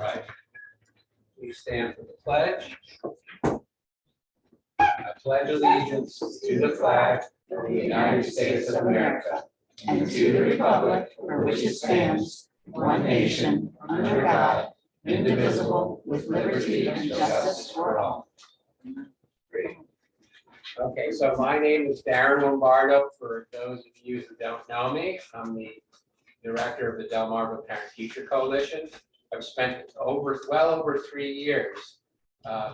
right. Please stand for the pledge. I pledge allegiance to the flag of the United States of America and to the republic for which it stands, one nation, under God, indivisible, with liberty and justice for all. Great. Okay, so my name is Darren Lombardo. For those of you who don't know me, I'm the director of the Delmarva Parent Teacher Coalition. I've spent well over 3 years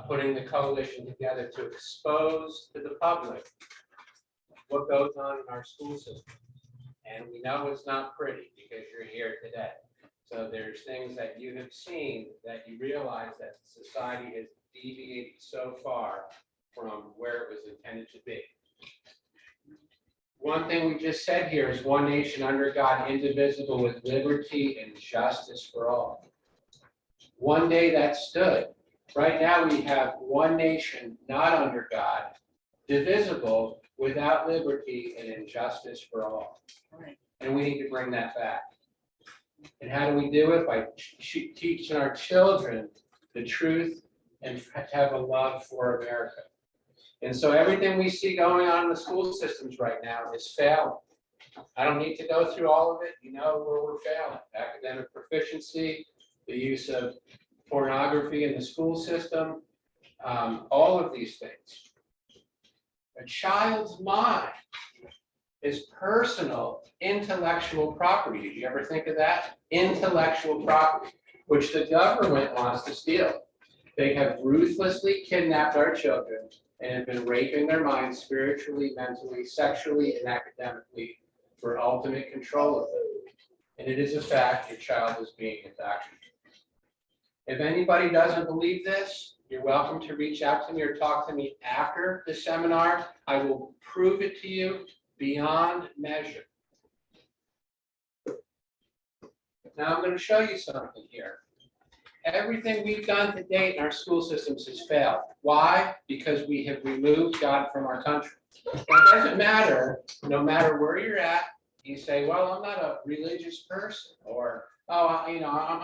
putting the coalition together to expose to the public what goes on in our school system. And we know it's not pretty because you're here today. So there's things that you have seen that you realize that society has deviated so far from where it was intended to be. One thing we just said here is one nation under God, indivisible, with liberty and justice for all. One day that stood. Right now we have one nation not under God, divisible, without liberty and injustice for all. And we need to bring that back. And how do we do it? By teaching our children the truth and have a love for America. And so everything we see going on in the school systems right now is failing. I don't need to go through all of it. You know where we're failing. Academic proficiency, the use of pornography in the school system, all of these things. A child's mind is personal intellectual property. Did you ever think of that? Intellectual property, which the government wants to steal. They have ruthlessly kidnapped our children and have been raping their minds spiritually, mentally, sexually, and academically for ultimate control of them. And it is a fact your child is being indoctrinated. If anybody doesn't believe this, you're welcome to reach out to me or talk to me after the seminar. I will prove it to you beyond measure. Now I'm going to show you something here. Everything we've done to date in our school systems has failed. Why? Because we have removed God from our country. It doesn't matter, no matter where you're at, you say, well, I'm not a religious person, or, oh, you know, I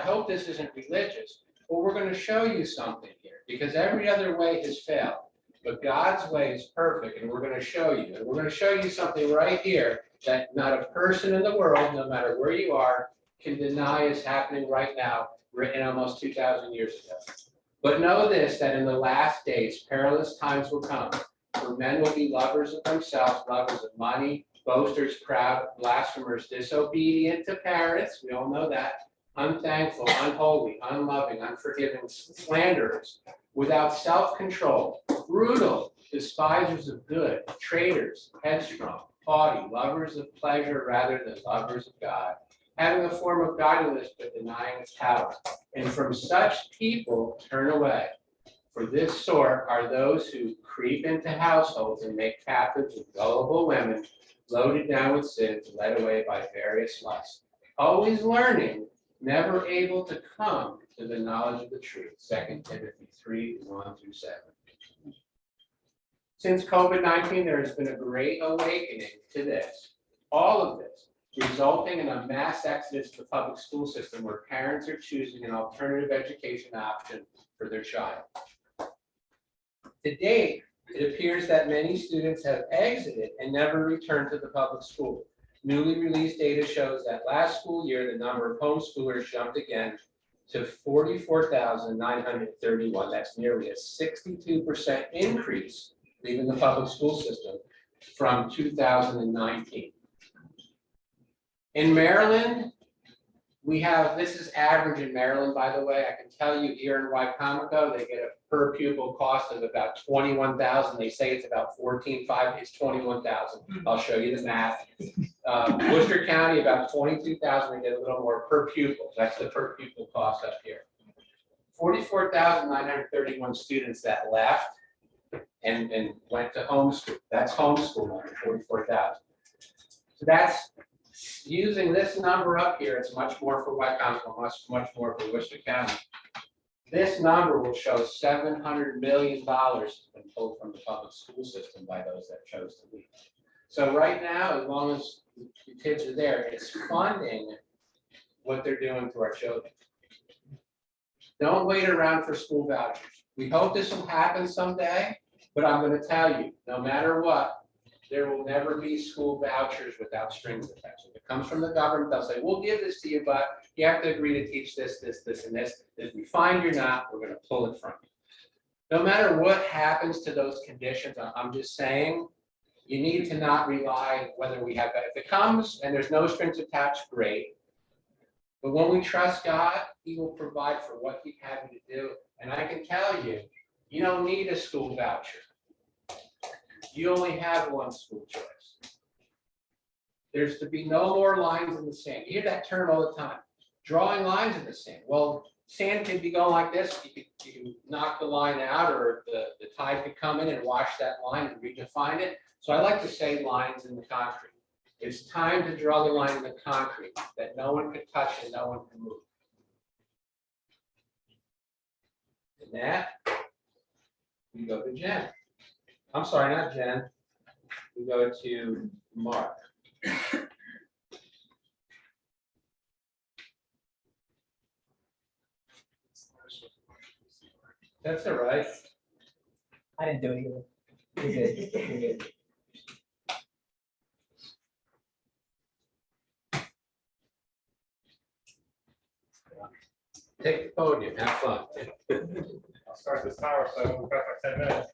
hope this isn't religious. Well, we're going to show you something here, because every other way has failed. But God's way is perfect, and we're going to show you. And we're going to show you something right here that not a person in the world, no matter where you are, can deny is happening right now, written almost 2,000 years ago. But know this, that in the last days, perilous times will come, for men will be lovers of themselves, lovers of money, boasters, proud, blasphemers, disobedient to parents, we all know that, unthankful, unholy, unloving, unforgiving, slanderers, without self-control, brutal, despisers of good, traitors, headstrong, haughty, lovers of pleasure rather than lovers of God, having a form of godliness but denying its power. And from such people turn away. For this sort are those who creep into households and make captives of gullible women, loaded down with sins, led away by various lusts, always learning, never able to come to the knowledge of the truth. 2 Timothy 3:1-7. Since COVID-19, there has been a great awakening to this, all of this, resulting in a mass exodus to the public school system where parents are choosing an alternative education option for their child. To date, it appears that many students have exited and never returned to the public school. Newly released data shows that last school year, the number of homeschoolers jumped again to 44,931. That's nearly a 62% increase leaving the public school system from 2019. In Maryland, we have, this is average in Maryland, by the way. I can tell you here in Wycomico, they get a per pupil cost of about $21,000. They say it's about $14,500. It's $21,000. I'll show you the math. Worcester County, about $22,000. They get a little more per pupil. That's the per pupil cost up here. 44,931 students that left and went to homeschool. That's homeschool, 44,000. So that's using this number up here. It's much more for Wycomico, much more for Worcester County. This number will show $700 million been pulled from the public school system by those that chose to leave. So right now, as long as the kids are there, it's funding what they're doing to our children. Don't wait around for school vouchers. We hope this will happen someday, but I'm gonna tell you, no matter what, there will never be school vouchers without strings attached. If it comes from the government, they'll say, we'll give this to you, but you have to agree to teach this, this, this, and this. If we find you're not, we're gonna pull it from you. No matter what happens to those conditions, I'm just saying, you need to not rely whether we have, if it comes and there's no strings attached, great. But when we trust God, He will provide for what He'd have you to do. And I can tell you, you don't need a school voucher. You only have one school choice. There's to be no more lines in the sand. You hear that term all the time, drawing lines in the sand. Well, sand could be going like this. You can knock the line out, or the tide could come in and wash that line and redefine it. So I like to say lines in the concrete. It's time to draw the line in the concrete that no one can touch and no one can move. And that, we go to Jen. I'm sorry, not Jen. We go to Mark. That's all right. I didn't do it either. You're good. You're good. Take the podium, have fun. I'll start this timer, so we've got like 10 minutes.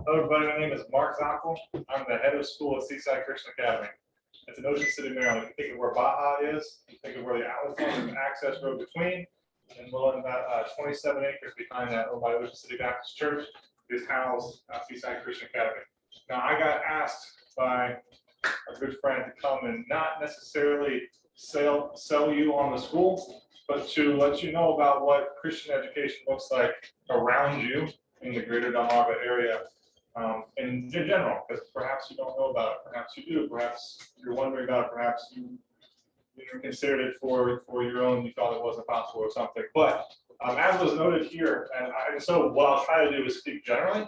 Hello, everybody. My name is Mark Zockoll. I'm the head of school at Seaside Christian Academy. It's in Ocean City, Maryland. You think of where Baja is, you think of where the outlet is, there's an access road between, and we're on about 27 acres behind that, owned by Ocean City Baptist Church. This house, Seaside Christian Academy. Now, I got asked by a good friend to come and not necessarily sell you on the school, but to let you know about what Christian education looks like around you in the greater Delmarva area, in general, because perhaps you don't know about it, perhaps you do, perhaps you're wondering about it, perhaps you considered it for your own, you thought it wasn't possible or something. But as was noted here, and so what I'll try to do is speak generally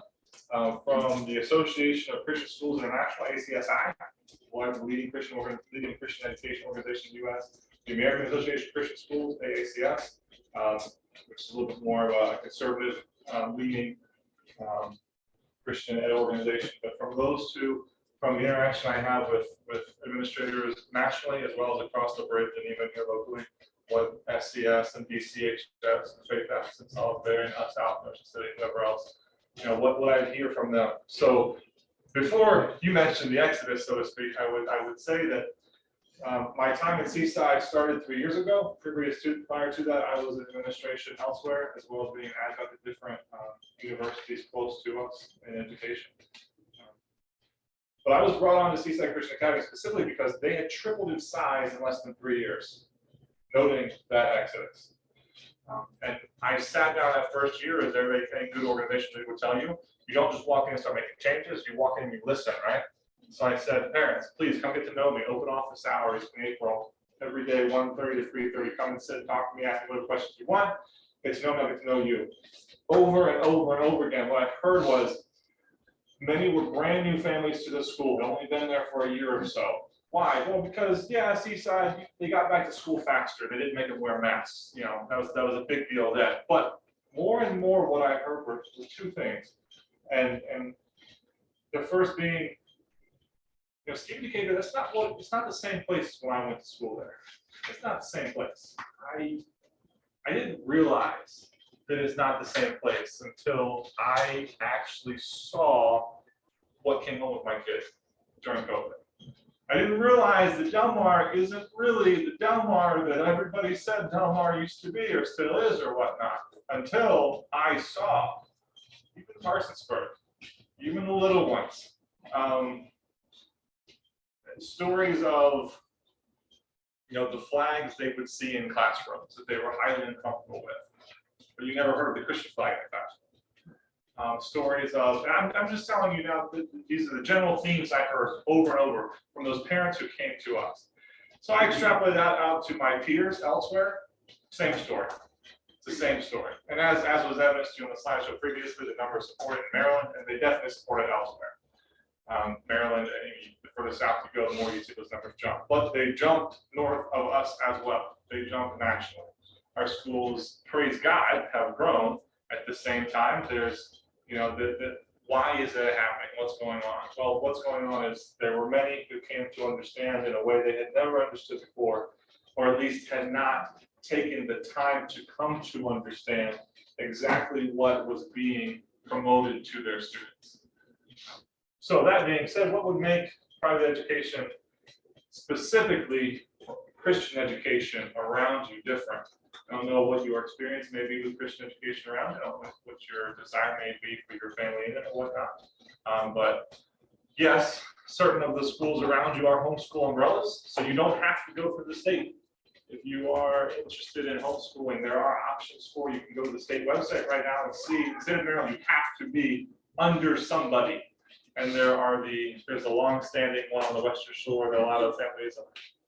from the Association of Christian Schools International, ACSI, one of the leading Christian education organization in the U.S., the American Association of Christian Schools, AACS, which is a little bit more of a conservative leading Christian ed organization. But from those two, from the interaction I have with administrators nationally as well as across the bridge and even here locally, what SCS and DCHS and Faith Baptist all there and us out in Ocean City, whoever else, what I hear from them. So before you mentioned the Exodus, so to speak, I would say that my time at Seaside started 3 years ago. Prior to that, I was in administration elsewhere, as well as being an adjunct at different universities close to us in education. But I was brought on to Seaside Christian Academy specifically because they had tripled in size in less than 3 years, noting that exodus. And I sat down that first year, as any good organization would tell you, you don't just walk in and start making changes, you walk in and you listen, right? So I said, parents, please come get to know me. Open office hours in April, every day, 1:30 to 3:30. Come and sit, talk to me, ask me what questions you want. Get to know me, I'll get to know you. Over and over and over again, what I heard was many were brand new families to the school. They'd only been there for a year or so. Why? Well, because Seaside, they got back to school faster. They didn't make them wear masks. That was a big deal then. But more and more, what I heard were two things, and the first being, Steve Decatur, it's not the same place when I went to school there. It's not the same place. I didn't realize that it's not the same place until I actually saw what came home with my kids during COVID. I didn't realize that Delmar isn't really the Delmar that everybody said Delmar used to be or still is or whatnot, until I saw even Parsonsburg, even the little ones. Stories of the flags they would see in classrooms that they were highly uncomfortable with, but you never heard of the Christian flag in the classroom. Stories of, and I'm just telling you now, these are the general themes I heard over and over from those parents who came to us. So I extrapolated that out to my peers elsewhere. Same story. It's the same story. And as was evidenced on the slideshow previously, the numbers supported in Maryland, and they definitely supported elsewhere. Maryland, the further south you go, the more you see those numbers jump. But they jumped north of us as well. They jumped nationally. our schools, praise God, have grown. At the same time, there's, why is that happening? What's going on? Well, what's going on is there were many who came to understand in a way they had never understood before, or at least had not taken the time to come to understand exactly what was being promoted to their students. So that being said, what would make private education, specifically Christian education around you, different? I don't know what your experience may be with Christian education around you. I don't know what your desire may be for your family in it or whatnot. But yes, certain of the schools around you are homeschool umbrellas, so you don't have to go for the state. If you are interested in homeschooling, there are options for you. You can go to the state website right now and see. In the state of Maryland, you have to be under somebody. And there's a long-standing one on the Western Shore that a lot of families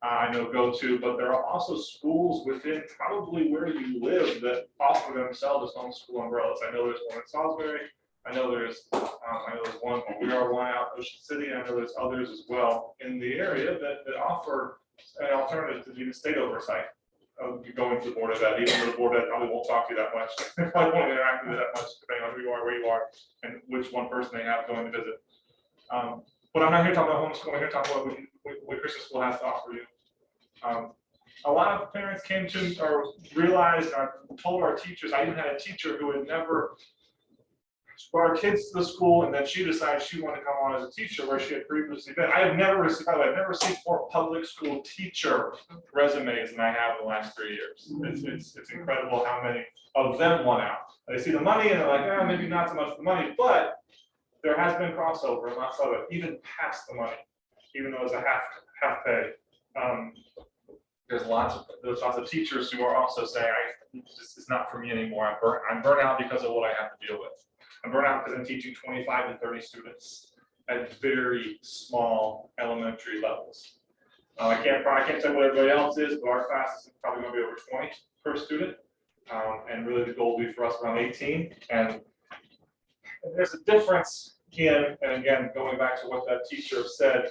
I know go to, but there are also schools within probably where you live that offer themselves as homeschool umbrellas. I know there's one in Salisbury. I know there's one, we are one out in Ocean City. I know there's others as well in the area that offer an alternative to the state oversight of going to the Board of Ed, even though the Board of Ed probably won't talk to you that much. They probably won't interact with you that much, depending on who you are, where you are, and which one person they have going to visit. But I'm not here talking about homeschooling. I'm here talking about what Christian school has to offer you. A lot of parents came to or realized, I told our teachers, I even had a teacher who had never brought our kids to the school, and then she decided she wanted to come on as a teacher where she had previously been. I've never received more public school teacher resumes than I have in the last 3 years. It's incredible how many of them want out. They see the money and they're like, maybe not so much the money, but there has been crossover and lots of it, even past the money, even though it's a half pay. There's lots of teachers who are also saying, this is not for me anymore. I'm burnt out because of what I have to deal with. I'm burnt out because I'm teaching 25 to 30 students at very small elementary levels. I can't tell you what everybody else is, but our class is probably going to be over 20 per student. And really the goal will be for us around 18. And there's a difference in, and again, going back to what that teacher said,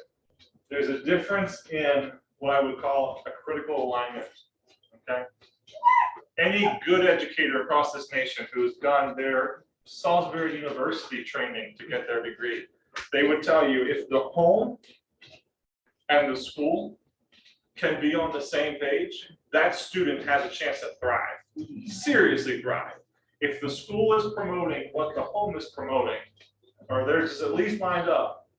there's a difference in what I would call a critical alignment, okay? Any good educator across this nation who's done their Salisbury University training to get their degree, they would tell you if the home and the school can be on the same page, that student has a chance to thrive, seriously thrive. If the school is promoting what the home is promoting, or they're just at least lined up,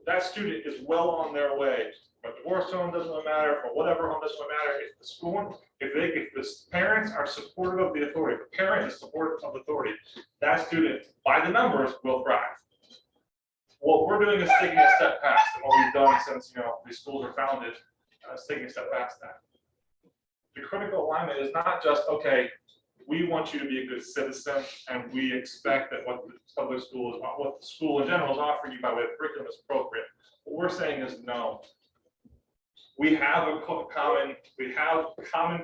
that student is well on their way. But divorce home doesn't matter, or whatever home doesn't matter. If the school, if the parents are supportive of the authority, if the parent is supportive of authority, that student, by the numbers, will thrive. What we're doing is taking a step past, and what we've done since these schools were founded is taking a step past that. The critical alignment is not just we want you to be a good citizen, and we expect that what the public school is, what the school in general is offering you by way of curriculum is appropriate. What we're saying is no. We have common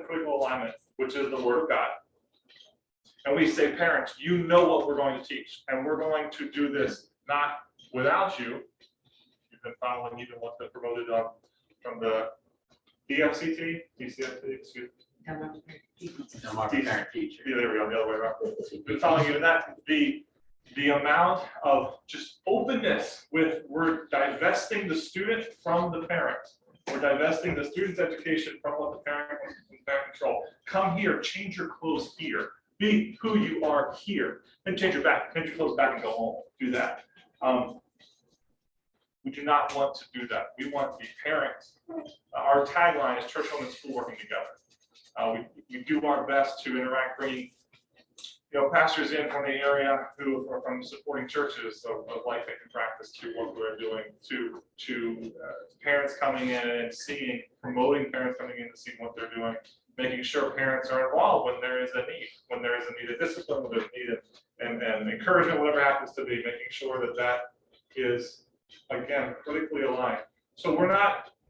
critical alignment, which is the Word of God. And we say, parents, you know what we're going to teach, and we're going to do this not without you. You've been following even what's been promoted from the DFCT, Delmarva Parent Teacher. Yeah, there we go, the other way around. We've been following even that. The amount of just openness with, we're divesting the student from the parent. We're divesting the student's education from what the parent wants to control. Come here, change your clothes here. Be who you are here. Then change your clothes back and go home. Do that. We do not want to do that. We want the parents. Our tagline is Church, Home, and School working together. We do our best to interact, bringing pastors in from the area who are from supporting churches of life and practice to what we're doing, to parents coming in and seeing, promoting parents coming in and seeing what they're doing, making sure parents are involved when there is a need of discipline, when there's need and encouragement, whatever happens to be, making sure that is, again, critically aligned. So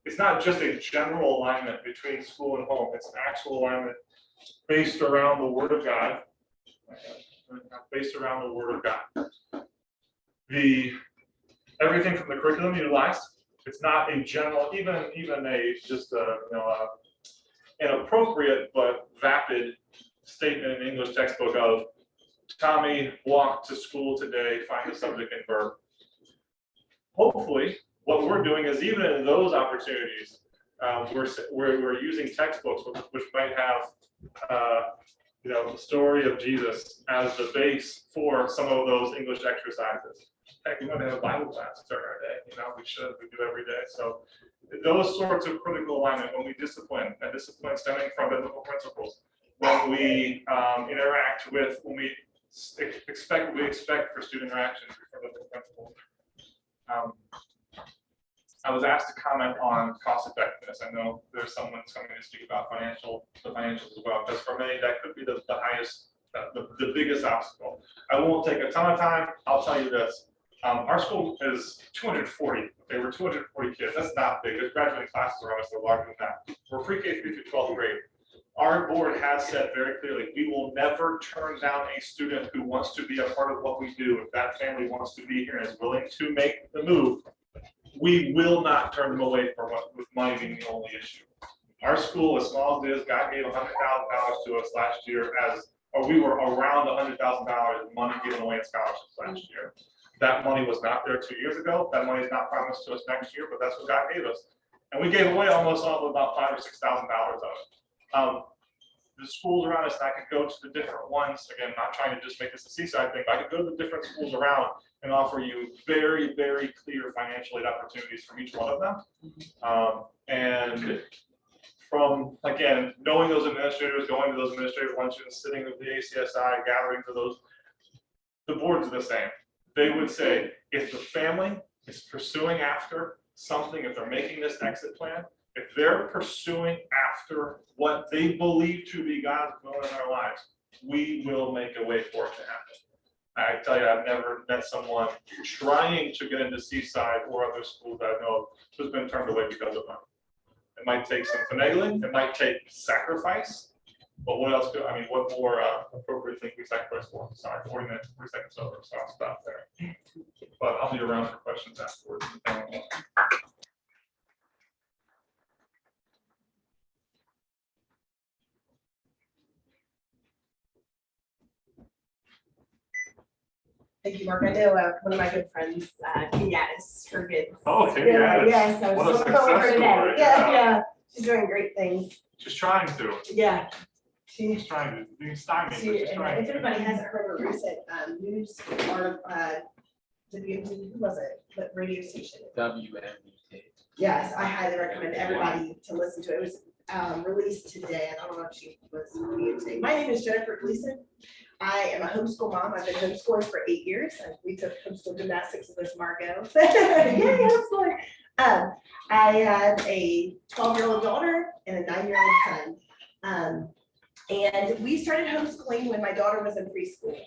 it's not just a general alignment between school and home, it's an actual alignment based around the Word of God. Based around the Word of God. Everything from the curriculum utilized. It's not a general, even an appropriate but vapid statement in English textbook of Tommy walked to school today, find the subject and verb. Hopefully, what we're doing is even in those opportunities, we're using textbooks which might have the story of Jesus as the base for some of those English exercises. Heck, we might have a Bible class during our day. We do every day. So those sorts of critical alignment when we discipline, and discipline stemming from biblical principles, when we interact with, when we expect what we expect for student interactions from biblical principles. I was asked to comment on cost effectiveness. I know there's someone coming to speak about the financials as well, because for many that could be the highest, the biggest obstacle. I won't take a ton of time. I'll tell you this. Our school is 240. Okay, we're 240 kids. That's not big. There's graduating classes around us that are larger than that. We're pre-K through 12th grade. Our board has said very clearly, we will never turn down a student who wants to be a part of what we do. If that family wants to be here and is willing to make the move, we will not turn them away with money being the only issue. Our school, as small as it is, God gave $100,000 to us last year or we were around $100,000 in money given away in scholarships last year. That money was not there 2 years ago. That money is not promised to us next year, but that's what God gave us. And we gave away almost all of about $5,000 or $6,000 of it. The schools around us, and I could go to the different ones, again, not trying to just make this a Seaside thing, but I could go to the different schools around and offer you very, very clear financial aid opportunities from each one of them. And from, again, knowing those administrators, going to those administrative luncheons, sitting with the ACSI, gathering to those, the boards are the same. They would say, if the family is pursuing after something, if they're making this exit plan, if they're pursuing after what they believe to be God's will in their lives, we will make a way for it to happen. I tell you, I've never met someone trying to get into Seaside or other schools that I know of who's been turned away because of money. It might take some finagling, it might take sacrifice, but what else what more appropriate thing we sacrifice for? Sorry, 40 minutes, 40 seconds over, so I'll stop there. But I'll be around for questions afterwards. Thank you, Mark. I know one of my good friends, Kenyatta's her kids. Oh, Kenyatta's. Yes, I was What a just looking over her success today. story. Yeah, she's doing great things. Just trying to. Yeah. She's trying to. Being stymied, but she's trying If to. anybody hasn't heard her recent news article, who was it? What radio station? WMBT. Yes, I highly recommend everybody to listen to it. It was released today. I don't know if she was reviewed today. My name is Jennifer Gleason. I am a homeschool mom. I've been homeschooling for 8 years. We took homeschool gymnastics with Margo. Yay, homeschooling. I have a 12-year-old daughter and a 9-year-old son. And we started homeschooling when my daughter was in preschool.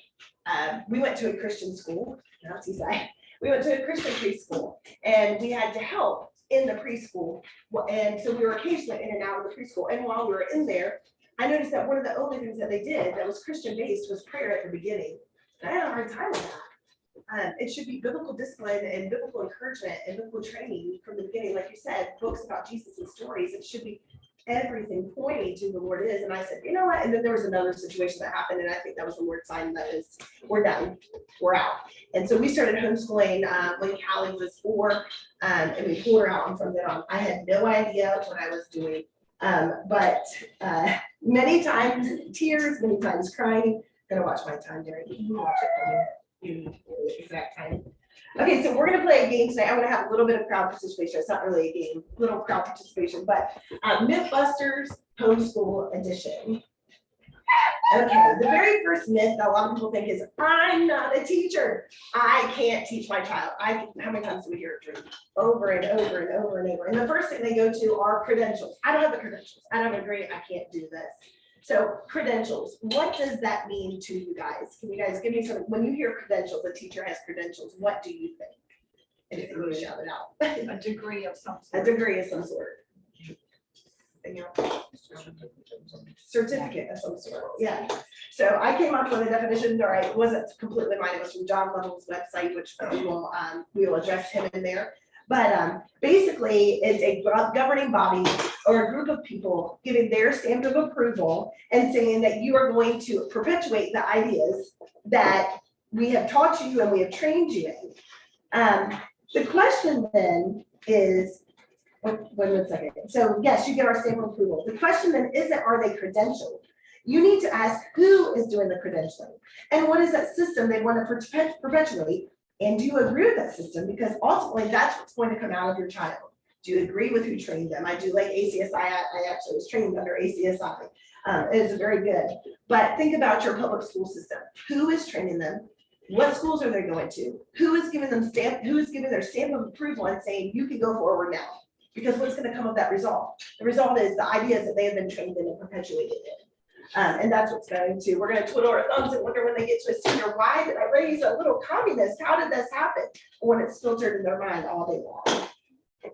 We went to a Christian school, not Seaside. We went to a Christian preschool, and we had to help in the preschool. And so we were occasionally in and out of the preschool. And while we were in there, I noticed that one of the only things that they did that was Christian-based was prayer at the beginning. And I had a hard time with that. It should be biblical discipline and biblical encouragement and biblical training from the beginning. Like you said, books about Jesus and stories, it should be everything pointing to the Lord is. And I said, you know what? And then there was another situation that happened, and I think that was the Lord sign that is, we're done, we're out. And so we started homeschooling when Callie was 4, and we pulled her out. And from then on, I had no idea what I was doing. But many times tears, many times crying. I'm gonna watch my time, Darren. You can watch it for me. The exact time. Okay, so we're gonna play a game tonight. I'm gonna have a little bit of crowd participation. It's not really a game, little crowd participation, but Mythbusters Homeschool Edition. Okay, the very first myth that a lot of people think is, I'm not a teacher. I can't teach my child. How many times do we hear it true? Over and over and over and over. And the first thing they go to are credentials. I don't have the credentials. I don't have a degree. I can't do this. So credentials, what does that mean to you guys? Can you guys give me some, when you hear credentials, a teacher has credentials, what do you think? And if you want to shout it out. A degree of some sort. A degree of some sort. Certificate of some sort, yeah. So I came up with a definition, or it wasn't completely mine, it was from John Lovell's website, which we will address him in there. But basically, it's a governing body or a group of people giving their stamp of approval and saying that you are going to perpetuate the ideas that we have taught you and we have trained you in. The question then is, one second. So yes, you get our stamp of approval. The question then isn't, are they credentialed? You need to ask who is doing the credentialing and what is that system they want to perpetuate. And do you agree with that system? Because ultimately that's what's going to come out of your child. Do you agree with who trained them? I do like ACSI. I actually was trained under ACSI. It's very good. But think about your public school system. Who is training them? What schools are they going to? Who is giving them who is giving their stamp of approval and saying you can go forward now? Because what's going to come of that result? The result is the ideas that they have been trained in and perpetuated in. And that's what's going to, we're going to twiddle our thumbs and wonder when they get to a senior, why did I raise a little communist? How did this happen? When it's filtered in their mind all day long.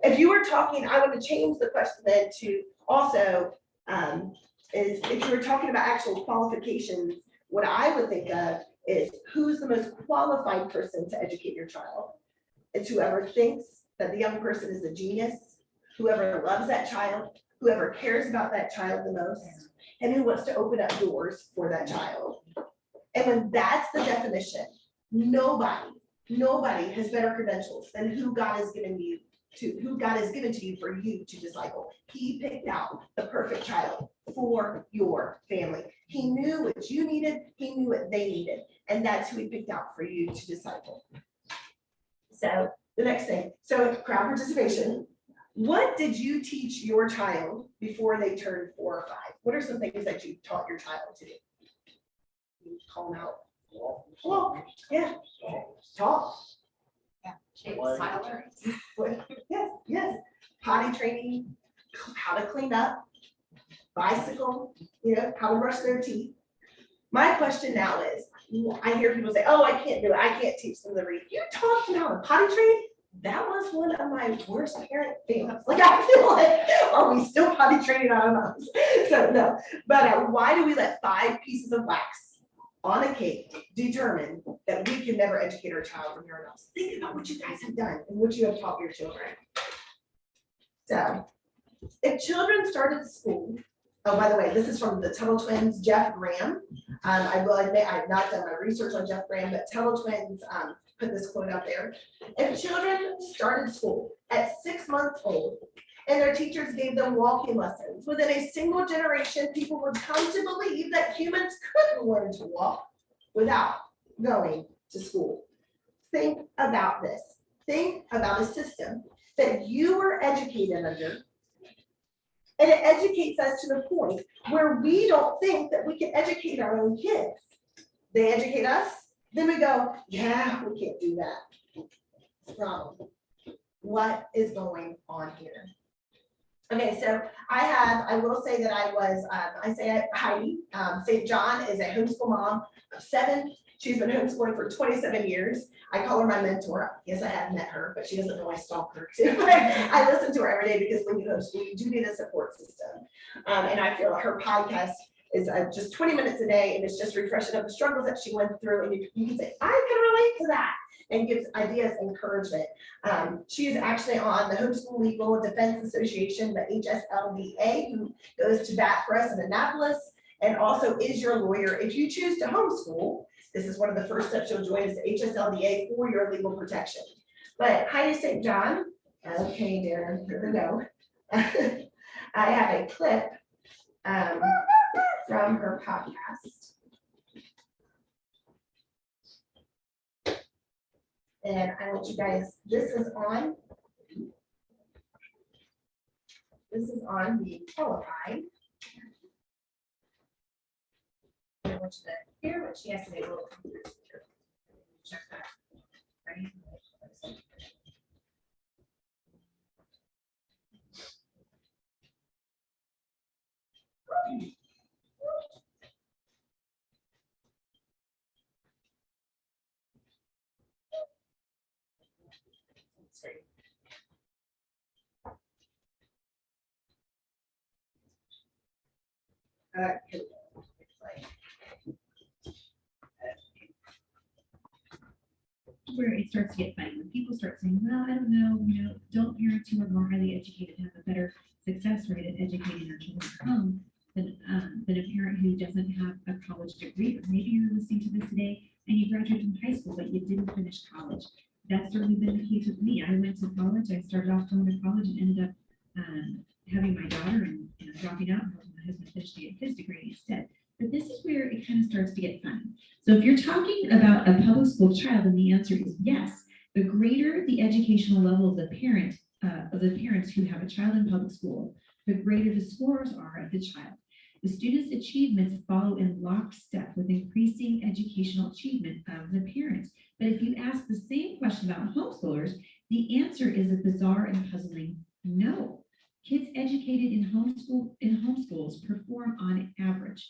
If you were talking, I want to change the question then to also, is if you were talking about actual qualifications, what I would think of is who's the most qualified person to educate your child. It's whoever thinks that the young person is a genius, whoever loves that child, whoever cares about that child the most, and who wants to open up doors for that child. And when that's the definition, nobody has better credentials than who God has given you to, who God has given to you for you to disciple. He picked out the perfect child for your family. He knew what you needed, he knew what they needed, and that's who he picked out for you to disciple. So the next thing, so crowd participation. What did you teach your child before they turned 4 or 5? What are some things that you taught your child to do? You call them out. Walk, yeah. Talk. Yes. Potty training, how to clean up, bicycle, how to brush their teeth. My question now is, I hear people say, oh, I can't do it. I can't teach them to read. You taught them how to potty train? That was one of my worst parent fails. Like, I feel like, are we still potty training our moms? So no, but why do we let 5 pieces of wax on a cake determine that we can never educate our child from here on out? Think about what you guys have done and what you have taught your children. So if children started school, oh, by the way, this is from the Tuttle Twins, Jeff Graham. I will admit I've not done my research on Jeff Graham, but Tuttle Twins put this quote out there. If children started school at 6 months old and their teachers gave them walking lessons, within a single generation, people would come to believe that humans couldn't learn to walk without going to school. Think about this. Think about a system that you were educated under. And it educates us to the point where we don't think that we can educate our own kids. They educate us, then we go, yeah, we can't do that. Problem. What is going on here? Okay, so I will say that Heidi, St. John is a homeschool mom of 7. She's been homeschooling for 27 years. I call her my mentor. Yes, I have met her, but she doesn't know I stalk her too. I listen to her every day because when you homeschool, you do need a support system. And I feel like her podcast is just 20 minutes a day, and it's just refreshing of the struggles that she went through. And you can say, I can relate to that, and gives ideas, encouragement. She is actually on the Homeschool Legal Defense Association, the HSLDA, who goes to bat for us in Annapolis, and also is your lawyer. If you choose to homeschool, this is one of the first steps you'll join is the HSLDA for your legal protection. But Heidi St. John, okay, Darren, here we go. I have a clip from her podcast. And I want you guys, this is on the qualified. I want you to hear what she has to say. Check that. Ready? Here we go. where it starts to get funny, when people start saying, well, I don't know, don't parents who are more highly educated have a better success rate at educating their children at home than a parent who doesn't have a college degree? Or maybe you're listening to this today and you graduated from high school, but you didn't finish college. That's certainly been the case with me. I went to college, I started off going to college and ended up having my daughter and dropping out and helping my husband finish to get his degree instead. But this is where it kind of starts to get fun. So if you're talking about a public school child, then the answer is yes. The greater the educational level of the parents who have a child in public school, the greater the scores are of the child. The students' achievements follow in lockstep with increasing educational achievement of the parents. But if you ask the same question about homeschoolers, the answer is a bizarre and puzzling no. Kids educated in homeschools perform on average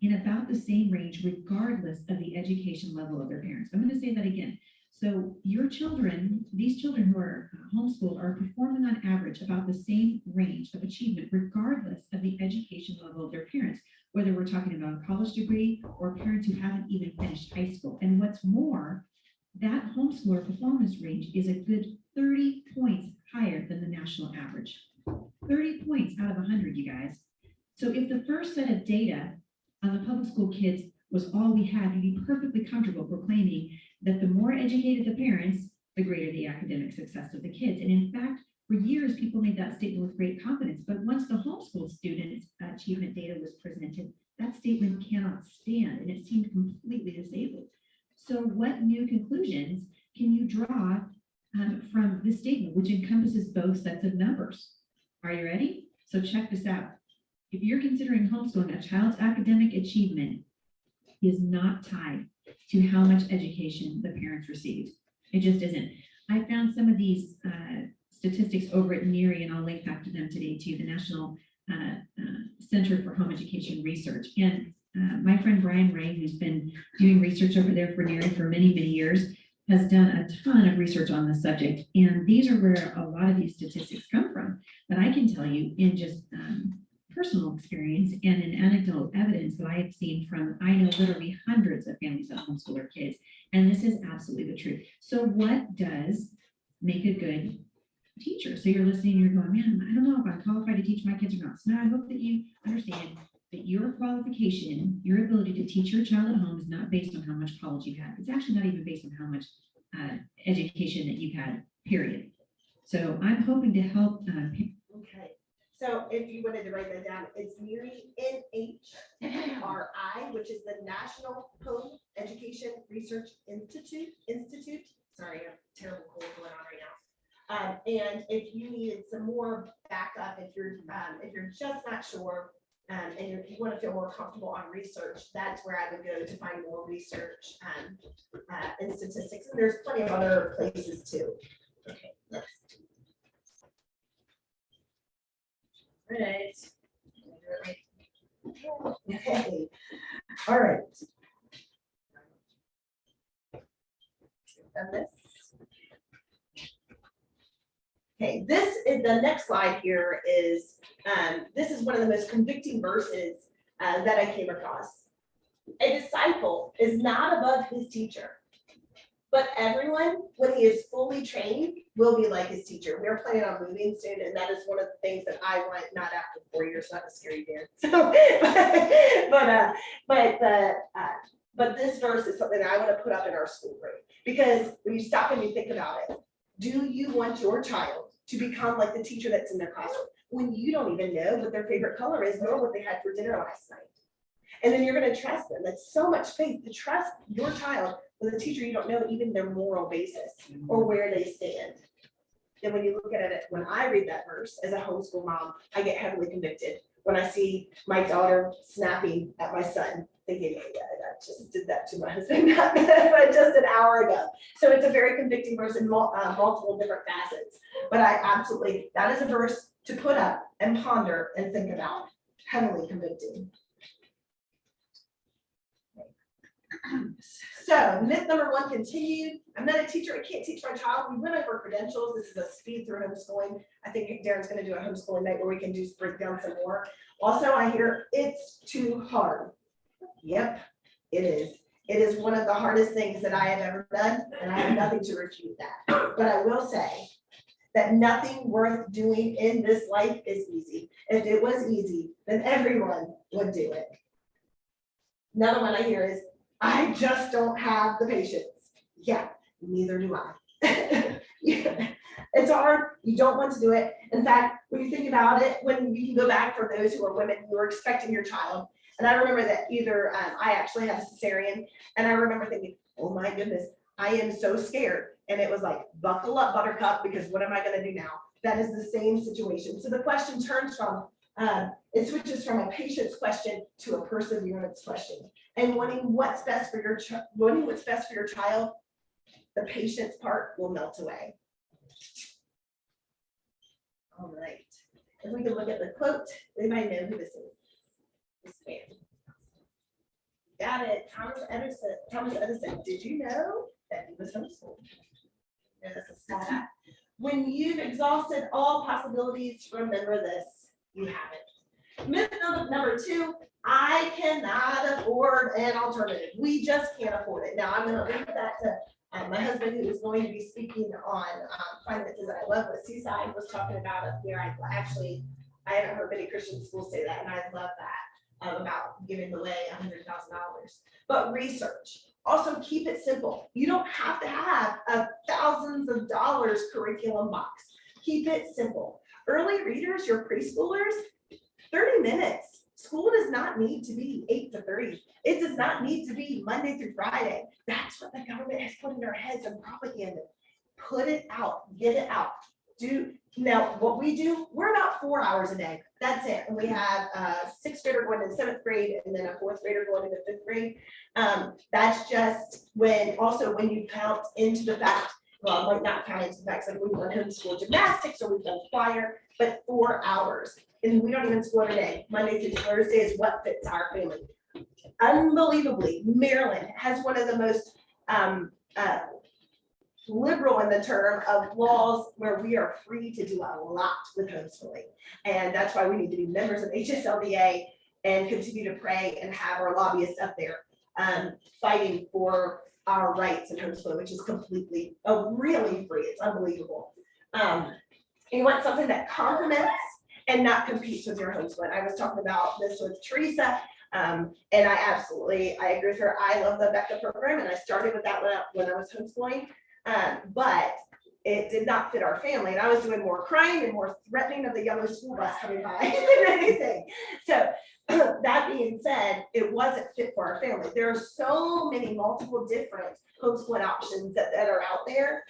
in about the same range, regardless of the education level of their parents. I'm going to say that again. So your children, these children who are homeschooled, are performing on average about the same range of achievement, regardless of the education level of their parents, whether we're talking about a college degree or parents who haven't even finished high school. And what's more, that homeschooler performance range is a good 30 points higher than the national average. 30 points out of 100, you guys. So if the first set of data on the public school kids was all we had, you'd be perfectly comfortable proclaiming that the more educated the parents, the greater the academic success of the kids. And in fact, for years, people made that statement with great confidence. But once the homeschool student achievement data was presented, that statement cannot stand, and it seemed completely disabled. So what new conclusions can you draw from this statement, which encompasses both sets of numbers? Are you ready? So check this out. If you're considering homeschooling, a child's academic achievement is not tied to how much education the parents received. It just isn't. I found some of these statistics over at NERI, and I'll link back to them today too, the National Center for Home Education Research. And my friend Brian Ray, who's been doing research over there for NERI for many, many years, has done a ton of research on this subject. And these are where a lot of these statistics come from. But I can tell you in just personal experience and in anecdotal evidence that I have seen from, I know literally hundreds of families that homeschool their kids, and this is absolutely the truth. So what does make a good teacher? So you're listening, you're going, man, I don't know if I'm qualified to teach my kids or not. So now I hope that you understand that your qualification, your ability to teach your child at home is not based on how much college you've had. It's actually not even based on how much education that you've had, period. So I'm hoping to help. Okay, so if you wanted to write that down, it's NERI, NHRI, which is the National Home Education Research Institute. Sorry, I have a terrible cold going on right now. And if you needed some more backup, if you're just not sure, and you want to feel more comfortable on research, that's where I would go to find more research and statistics. And there's plenty of other places too. Okay, next. Right. Okay. All right. And this. Okay, this is the next slide here is, this is one of the most convicting verses that I came across. A disciple is not above his teacher, but everyone, when he is fully trained, will be like his teacher. We're planning on moving soon, and that is one of the things that I want, not after 4 years, not a scary dance. So, but this verse is something that I want to put up in our school room, because when you stop and you think about it, do you want your child to become like the teacher that's in their classroom when you don't even know what their favorite color is, nor what they had for dinner last night? And then you're going to trust them. That's so much faith to trust your child with a teacher you don't know even their moral basis or where they stand. And when you look at it, when I read that verse as a homeschool mom, I get heavily convicted when I see my daughter snapping at my son, thinking, hey, I just did that to my husband just an hour ago. So it's a very convicting verse in multiple different facets. But I absolutely, that is a verse to put up and ponder and think about. Heavily convicting. So myth number one continued. I'm not a teacher. I can't teach my child. We went over credentials. This is a speed through homeschooling. I think Darren's going to do a homeschooling night where we can just break down some more. Also, I hear it's too hard. Yep, it is. It is one of the hardest things that I have ever done, and I have nothing to refute that. But I will say that nothing worth doing in this life is easy. If it was easy, then everyone would do it. Another one I hear is, I just don't have the patience. Yeah, neither do I. Yeah, it's hard, you don't want to do it. In fact, when you think about it, when you can go back for those who are women who are expecting your child, and I remember that either, I actually had a cesarean, and I remember thinking, oh my goodness, I am so scared. And it was like, buckle up, buttercup, because what am I gonna do now? That is the same situation. So the question turns from, it switches from a patience question to a perseverance question. And wanting what's best for your child, the patience part will melt away. All right, if we can look at the quote, we might know who this is. This man. Got it, Thomas Edison. Did you know that he was homeschooled? Yeah, this is sad. When you've exhausted all possibilities, remember this, you have it. Myth number 2, I cannot afford an alternative. We just can't afford it. Now I'm gonna leave that to my husband, who is going to be speaking on finances. I love what Seaside was talking about up here. I haven't heard many Christian schools say that, and I love that about giving away $100,000. But research. Also keep it simple. You don't have to have a thousands of dollars curriculum box. Keep it simple. Early readers, your preschoolers, 30 minutes. School does not need to be 8 to 3. It does not need to be Monday through Friday. That's what the government has put in their heads and propaganda. Put it out, get it out. Now what we do, we're about 4 hours a day. That's it. And we have a 6th grader going into 7th grade and then a 4th grader going into 5th grade. That's just when you count into the fact, well, like not count into the fact that we've done homeschool gymnastics or we've done choir, but 4 hours. And we don't even school every day. Monday through Thursday is what fits our family. Unbelievably, Maryland has one of the most liberal in the term of laws where we are free to do a lot with homeschooling. And that's why we need to be members of HSLDA and continue to pray and have our lobbyists up there fighting for our rights in homeschooling, which is completely, really free. It's unbelievable. You want something that complements and not competes with your homeschooling. I was talking about this with Teresa, and I agree with her. I love the Becca program, and I started with that when I was homeschooling, but it did not fit our family, and I was doing more crying and more threatening of the yellow school bus coming by than anything. So that being said, it wasn't fit for our family. There are so many multiple different homeschooling options that are out there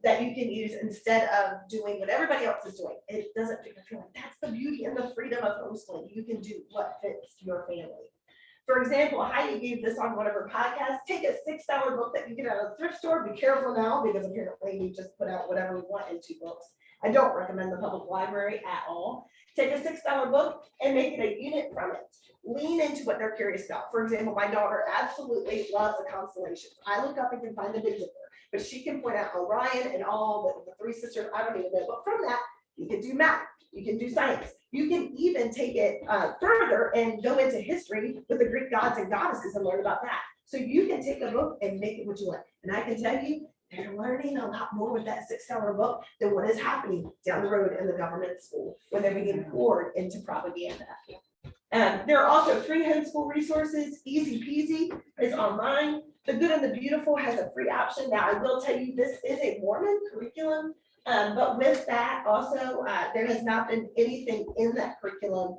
that you can use instead of doing what everybody else is doing. It doesn't fit your family. That's the beauty and the freedom of homeschooling. You can do what fits your family. For example, Heidi gave this on one of her podcasts. Take a $6 book that you get out of the thrift store. Be careful now, because apparently we just put out whatever we want into books. I don't recommend the public library at all. Take a $6 book and make it a unit from it. Lean into what they're curious about. For example, my daughter absolutely loves the constellations. I look up and can find the Big Dipper, but she can point out Orion and all the 3 sisters. I don't even know, but from that, you can do math, you can do science. You can even take it further and go into history with the Greek gods and goddesses and learn about that. So you can take a book and make it what you want. And I can tell you, they're learning a lot more with that $6 book than what is happening down the road in the government school when they're being poured into propaganda. There are also free homeschool resources. Easy peasy is online. The Good and the Beautiful has a free option. Now, I will tell you, this is a Mormon curriculum, but with that also, there has not been anything in that curriculum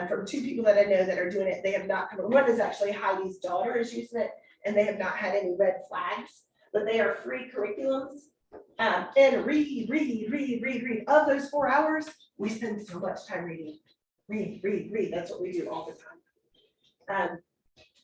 from 2 people that I know that are doing it. They have not come. One is actually Heidi's daughter is using it, and they have not had any red flags. But they are free curriculums, and read. Of those 4 hours, we spend so much time reading. Read. That's what we do all the time.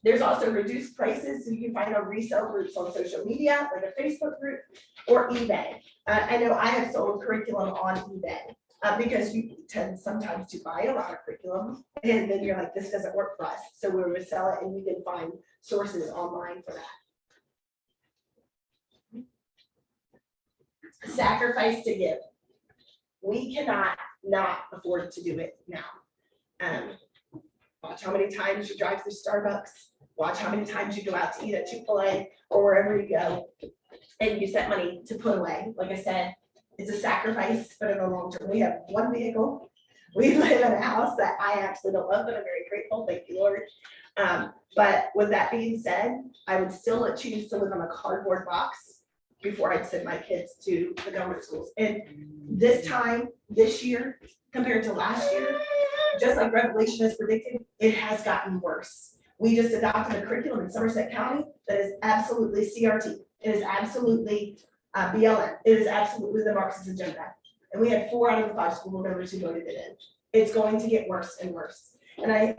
There's also reduced prices, so you can find on resale groups on social media, like a Facebook group or eBay. I know I have sold curriculum on eBay because you tend sometimes to buy a lot of curriculum, and then you're like, this doesn't work for us. So we would sell it, and you can find sources online for that. Sacrifice to give. We cannot not afford to do it now. Watch how many times you drive through Starbucks watch how many times you go out to eat at Chick-fil-A or wherever you go, and use that money to put away. Like I said, it's a sacrifice, but in the long term, we have one vehicle. We live in a house that I actually don't love, but I'm very grateful, thank you, Lord. But with that being said, I would still choose to live on a cardboard box before I'd send my kids to the government schools. And this time, this year, compared to last year, just like Revelation has predicted, it has gotten worse. We just adopted a curriculum in Somerset County that is absolutely CRT. It is absolutely BLM. It is absolutely the Marxist agenda. And we had 4 out of the 5 school board members who voted it in. It's going to get worse and worse. And I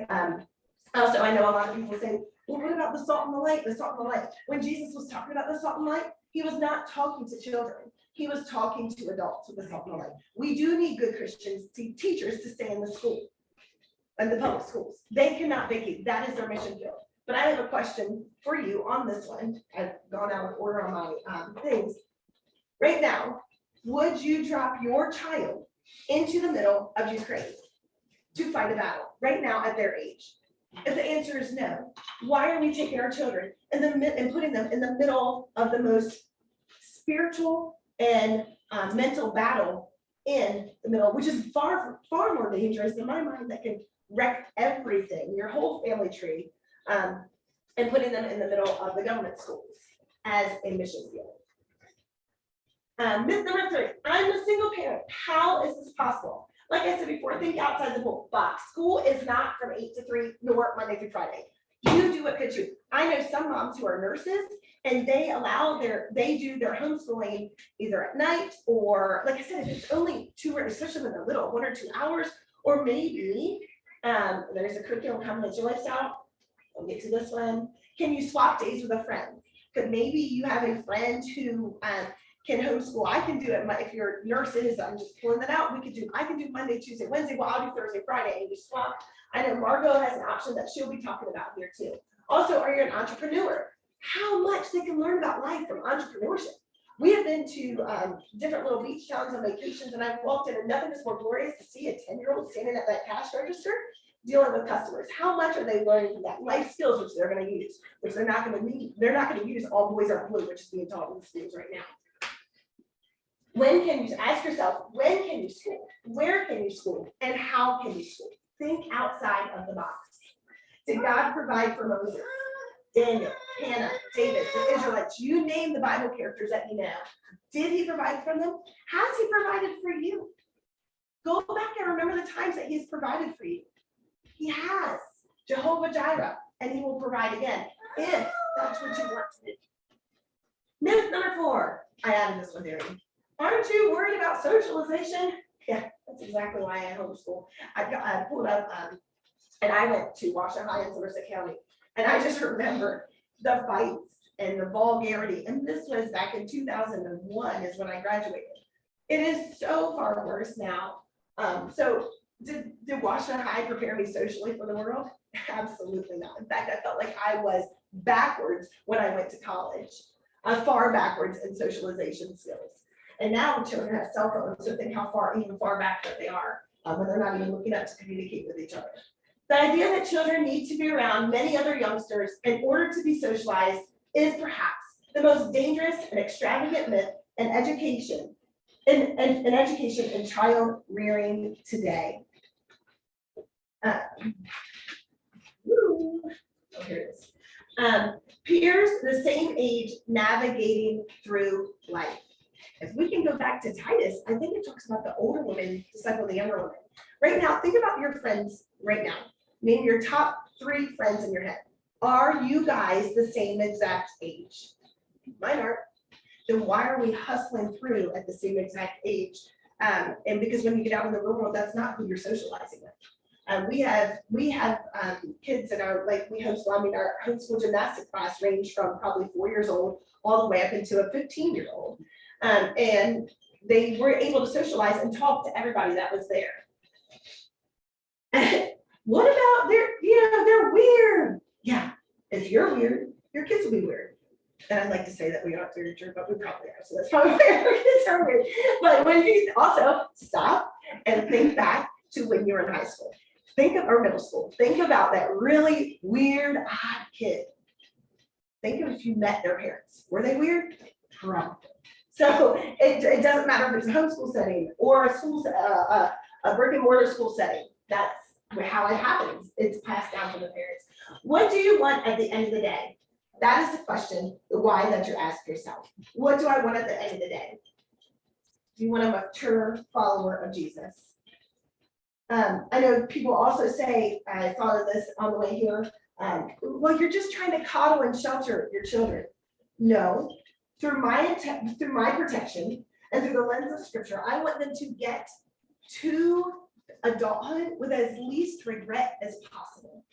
know a lot of people say, well, what about the salt and the light, the salt and the light? When Jesus was talking about the salt and light, he was not talking to children. He was talking to adults with the salt and the light. We do need good Christians, teachers to stay in the school, in the public schools. They cannot vacate. That is their mission field. But I have a question for you on this one. I've gone out of order on my things. Right now, would you drop your child into the middle of Ukraine to fight a battle right now at their age? If the answer is no, why are we taking our children and putting them in the middle of the most spiritual and mental battle in the middle, which is far more dangerous in my mind, that can wreck everything, your whole family tree, and putting them in the middle of the government schools as a mission field. Myth number 3, I'm a single parent. How is this possible? Like I said before, think outside the box. School is not from 8 to 3, nor Monday through Friday. You do what fits you. I know some moms who are nurses, and they do their homeschooling either at night, or like I said, if it's only 2, especially when they're little, 1 or 2 hours, or maybe there's a curriculum coming as your lifestyle. I'll get to this one. Can you swap days with a friend? But maybe you have a friend who can homeschool. I can do it. If your nurse is, I'm just pulling that out. I can do Monday, Tuesday, Wednesday. Well, I'll do Thursday, Friday, and you swap. I know Margo has an option that she'll be talking about here too. Also, are you an entrepreneur? How much they can learn about life from entrepreneurship. We have been to different little beach towns on vacations, and I've walked in, and nothing is more glorious to see a 10-year-old standing at that cash register dealing with customers. How much are they learning from that? Life skills, which they're going to use, which they're not going to need. They're not going to use all boys are blue, which is being taught in the schools right now. When can you, ask yourself, when can you school? Where can you school? And how can you school? Think outside of the box. Did God provide for Moses, Daniel, Hannah, David, the Israelites? You name the Bible characters that you know. Did he provide for them? Has he provided for you? Go back and remember the times that he's provided for you. He has. Jehovah Jireh, and he will provide again, if that's what you want to do. Myth number 4. I added this one, Darren. Aren't you worried about socialization? Yeah, that's exactly why I homeschool. I pulled up, and I went to Washington High in Somerset County, and I just remember the fights and the vulgarity. And this was back in 2001 is when I graduated. It is so far worse now. So did Washington High prepare me socially for the world? Absolutely not. In fact, I felt like I was backwards when I went to college, far backwards in socialization skills. And now children have cell phones, so think how even far back that they are when they're not even looking up to communicate with each other. The idea that children need to be around many other youngsters in order to be socialized is perhaps the most dangerous and extravagant myth in education, in child rearing today. Here it is. Peers the same age navigating through life. If we can go back to Titus, I think it talks about the older women disciple the younger women. Right now, think about your friends right now. Name your top 3 friends in your head. Are you guys the same exact age? Mine aren't. Then why are we hustling through at the same exact age? And because when you get out in the real world, that's not who you're socializing with. We have kids that are like, we homeschool. I mean, our homeschool gymnastics class ranged from probably 4 years old all the way up into a 15-year-old. And they were able to socialize and talk to everybody that was there. What about they're weird. Yeah, if you're weird, your kids will be weird. And I'd like to say that we aren't weird, but we probably are. So that's probably why our kids are weird. But when you also stop and think back to when you were in high school. or middle school, think about that really weird, odd kid. Think of if you met their parents. Were they weird? Probably. So it doesn't matter if it's a homeschool setting or a school, a brick and mortar school setting. That's how it happens. It's passed down to the parents. What do you want at the end of the day? That is the question, the why that you ask yourself. What do I want at the end of the day? Do you want a mature follower of Jesus? I know people also say, I thought of this on the way here, well, you're just trying to coddle and shelter your children. No, through my protection and through the lens of scripture, I want them to get to adulthood with as least regret as possible.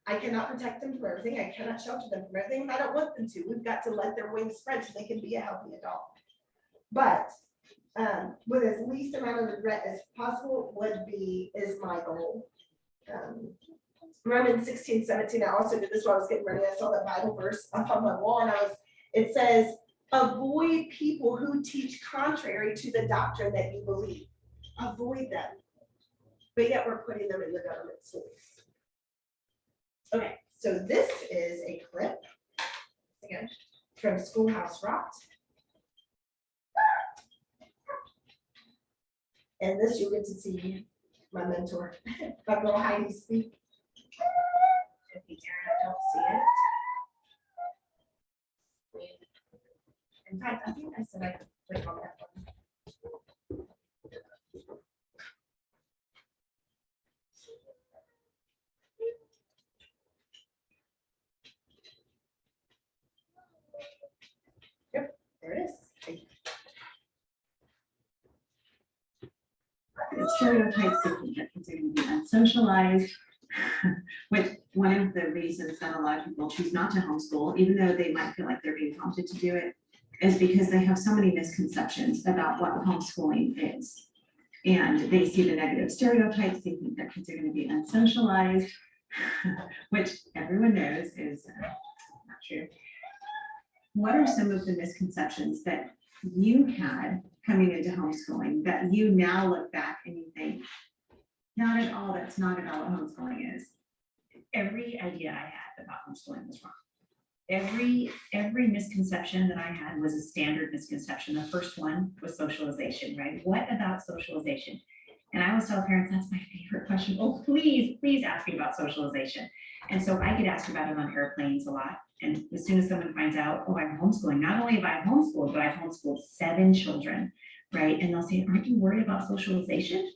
I cannot protect them from everything. I cannot shelter them from everything, and I don't want them to. We've got to let their wings spread so they can be a healthy adult. But with as least amount of regret as possible is my goal. Romans 16:17, I also did this while I was getting ready. I saw that Bible verse up on my wall, and it says, avoid people who teach contrary to the doctrine that you believe. Avoid them. But yet we're putting them in the government schools. Okay, so this is a clip, again, from Schoolhouse Rock. And this you'll get to see my mentor, my girl Heidi speak. If you Darren, I don't see it. In fact, I think I said I could click on that one. Yep, there it is. Stereotypes of that consider to be unsocialized, which one of the reasons that a lot of people choose not to homeschool, even though they might feel like they're being prompted to do it, is because they have so many misconceptions about what homeschooling is. And they see the negative stereotypes, they think their kids are going to be unsocialized, which everyone knows is not true. What are some of the misconceptions that you had coming into homeschooling that you now look back and you think, not at all, that's not at all what homeschooling is? Every idea I had about homeschooling was wrong. Every misconception that I had was a standard misconception. The first one was socialization, right? What about socialization? And I always tell parents, that's my favorite question. Oh, please ask me about socialization. And so I get asked about it on airplanes a lot. And as soon as someone finds out, oh, I'm homeschooling, not only have I homeschooled, but I've homeschooled 7 children, right? And they'll say, aren't you worried about socialization?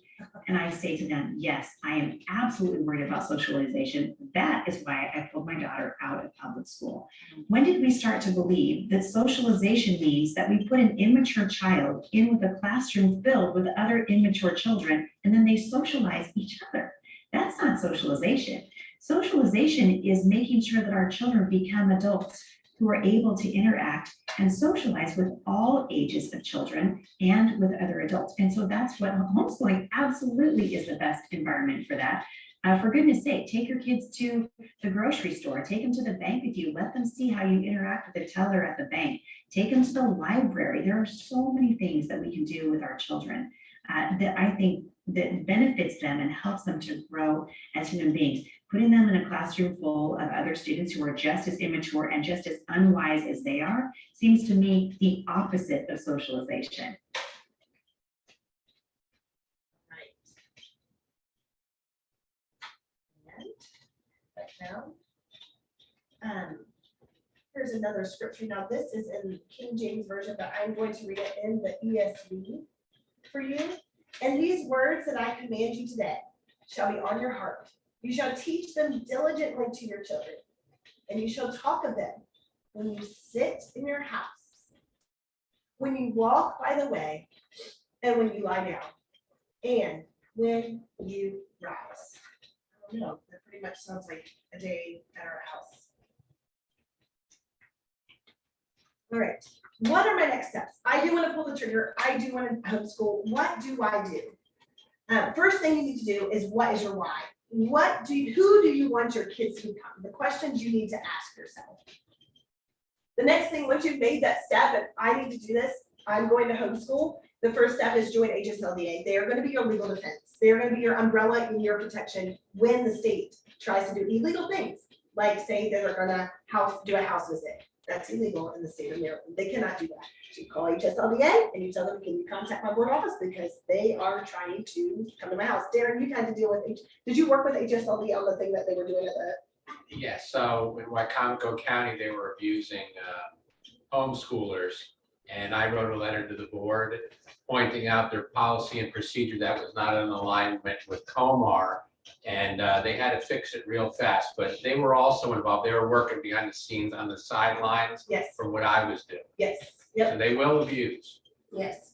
And I say to them, yes, I am absolutely worried about socialization. That is why I pulled my daughter out of public school. When did we start to believe that socialization means that we put an immature child in with a classroom filled with other immature children, and then they socialize each other? That's not socialization. Socialization is making sure that our children become adults who are able to interact and socialize with all ages of children and with other adults. And so that's what homeschooling absolutely is the best environment for that. For goodness sake, take your kids to the grocery store, take them to the bank with you, let them see how you interact with the teller at the bank, take them to the library. There are so many things that we can do with our children that I think that benefits them and helps them to grow as human beings. Putting them in a classroom full of other students who are just as immature and just as unwise as they are seems to me the opposite of socialization. Right. And back down. Here's another scripture. Now this is in King James Version, but I'm going to read it in the ESV for you. And these words that I command you today shall be on your heart. You shall teach them diligently to your children, and you shall talk of them when you sit in your house, when you walk by the way, and when you lie down, and when you rise. I don't know, that pretty much sounds like a day at our house. All right, what are my next steps? I do want to pull the trigger. I do want to homeschool. What do I do? First thing you need to do is, what is your why? Who do you want your kids to become? The questions you need to ask yourself. The next thing, once you've made that step, and I need to do this, I'm going to homeschool. The first step is join HSLDA. They are going to be your legal defense. They're gonna be your umbrella and your protection when the state tries to do illegal things. Like say they're gonna do a house visit. That's illegal in the state of Maryland. They cannot do that. So you call HSLDA and you tell them, can you contact my board office because they are trying to come to my house. Darren, you had to deal with, did you work with HSLDA on the thing that they were doing at the? Yes, so in Wycomico County, they were abusing homeschoolers. And I wrote a letter to the board pointing out their policy and procedure that was not in alignment with COMAR. And they had to fix it real fast, but they were also involved. They were working behind the scenes on the sidelines Yes, from what I was doing. yes, yep, So they will abuse. yes.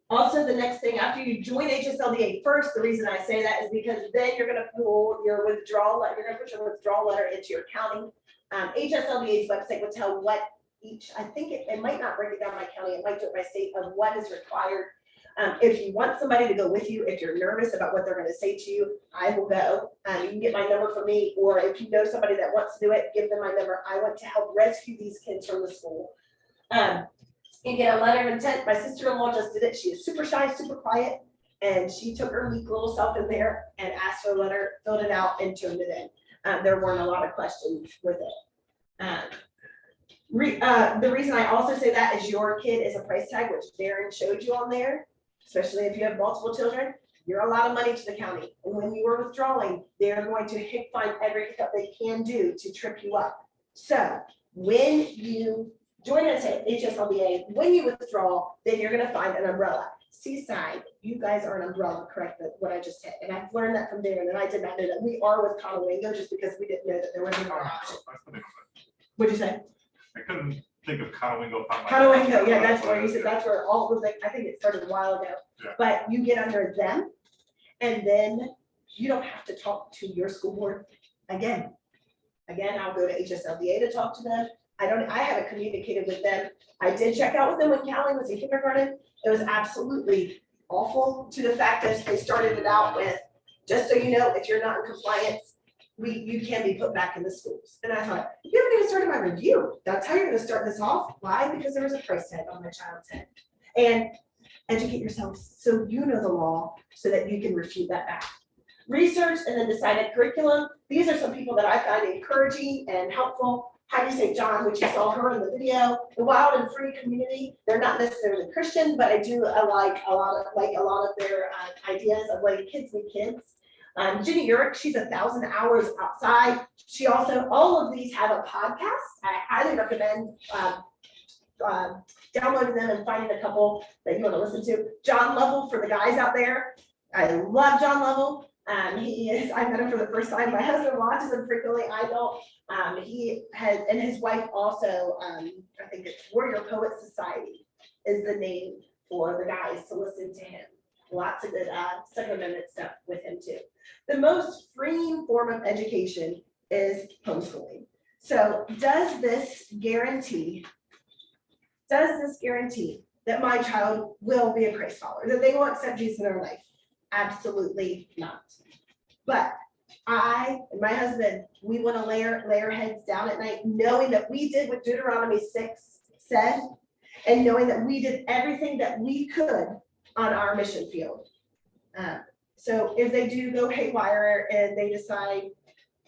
Also, the next thing, after you join HSLDA first, the reason I say that is because then you're gonna pull your withdrawal, you're gonna put your withdrawal letter into your county. HSLDA's website will tell what each, I think it might not break it down by county, it might do it by state of what is required. If you want somebody to go with you, if you're nervous about what they're gonna say to you, I will go. You can get my number from me, or if you know somebody that wants to do it, give them my number. I want to help rescue these kids from the school. You get a letter of intent. My sister-in-law just did it. She is super shy, super quiet, and she took her weak little self in there and asked for a letter, filled it out, and turned it in. There weren't a lot of questions with it. The reason I also say that is your kid is a price tag, which Darren showed you on there, especially if you have multiple children. You're a lot of money to the county. And when you are withdrawing, they're going to find every step they can do to trip you up. So when you join us at HSLDA, when you withdraw, then you're gonna find an umbrella. Seaside, you guys are an umbrella, correct, what I just said. And I've learned that from Darren, and I did not know that. We are with Conowingo just because we didn't know that there was another option. What'd you say? I couldn't think of Conowingo. Conowingo, yeah, that's where you said, that's where all of the, I think it started a while ago. Yeah. But you get under them, and then you don't have to talk to your school board again. Again, I'll go to HSLDA to talk to them. I haven't communicated with them. I did check out with them when Callie was in kindergarten. It was absolutely awful to the fact that they started it out with, just so you know, if you're not in compliance, you can be put back in the schools. And I thought, you haven't even started my review. That's how you're gonna start this off. Why? Because there was a price tag on my child's head. And educate yourself so you know the law so that you can refute that back. Research and then decided curriculum. These are some people that I find encouraging and helpful. Hattie St. John, which you saw her in the video, the Wild and Free community. They're not necessarily Christian, but I do like a lot of their ideas of letting kids be kids. Ginny Urick, she's 1,000 hours outside. She also, all of these have a podcast. I highly recommend downloading them and finding a couple that you want to listen to. John Lovell, for the guys out there. I love John Lovell. I met him for the first time. My husband watches him frequently. I don't. He has, and his wife also, I think it's Warrior Poet Society is the name for the guys to listen to him. Lots of good Second Amendment stuff with him too. The most freeing form of education is homeschooling. So does this guarantee that my child will be a Christ follower, that they will accept Jesus in their life? Absolutely not. But I and my husband, we want to lay our heads down at night, knowing that we did what Deuteronomy 6 said, and knowing that we did everything that we could on our mission field. So if they do go haywire and they decide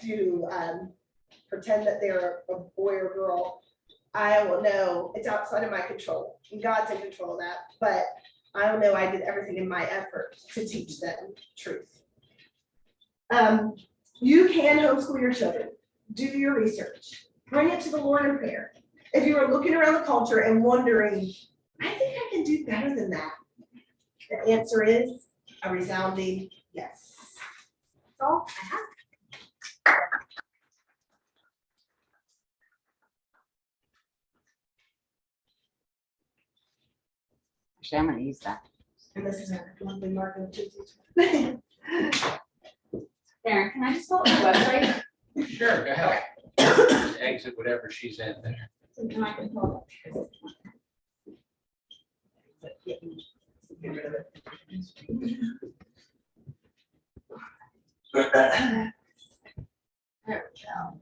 to pretend that they're a boy or girl, I will know it's outside of my control. And God's in control of that, but I will know I did everything in my effort to teach them truth. You can homeschool your children. Do your research. Bring it to the Lord in prayer. If you are looking around the culture and wondering, I think I can do better than that, the answer is a resounding yes. That's all I have. Actually, I'm gonna use that. And this is a lovely Margo. Darren, can I just go to the website? Sure, go ahead. Just exit whatever she's in there. And I can pull Get rid of it. There we go.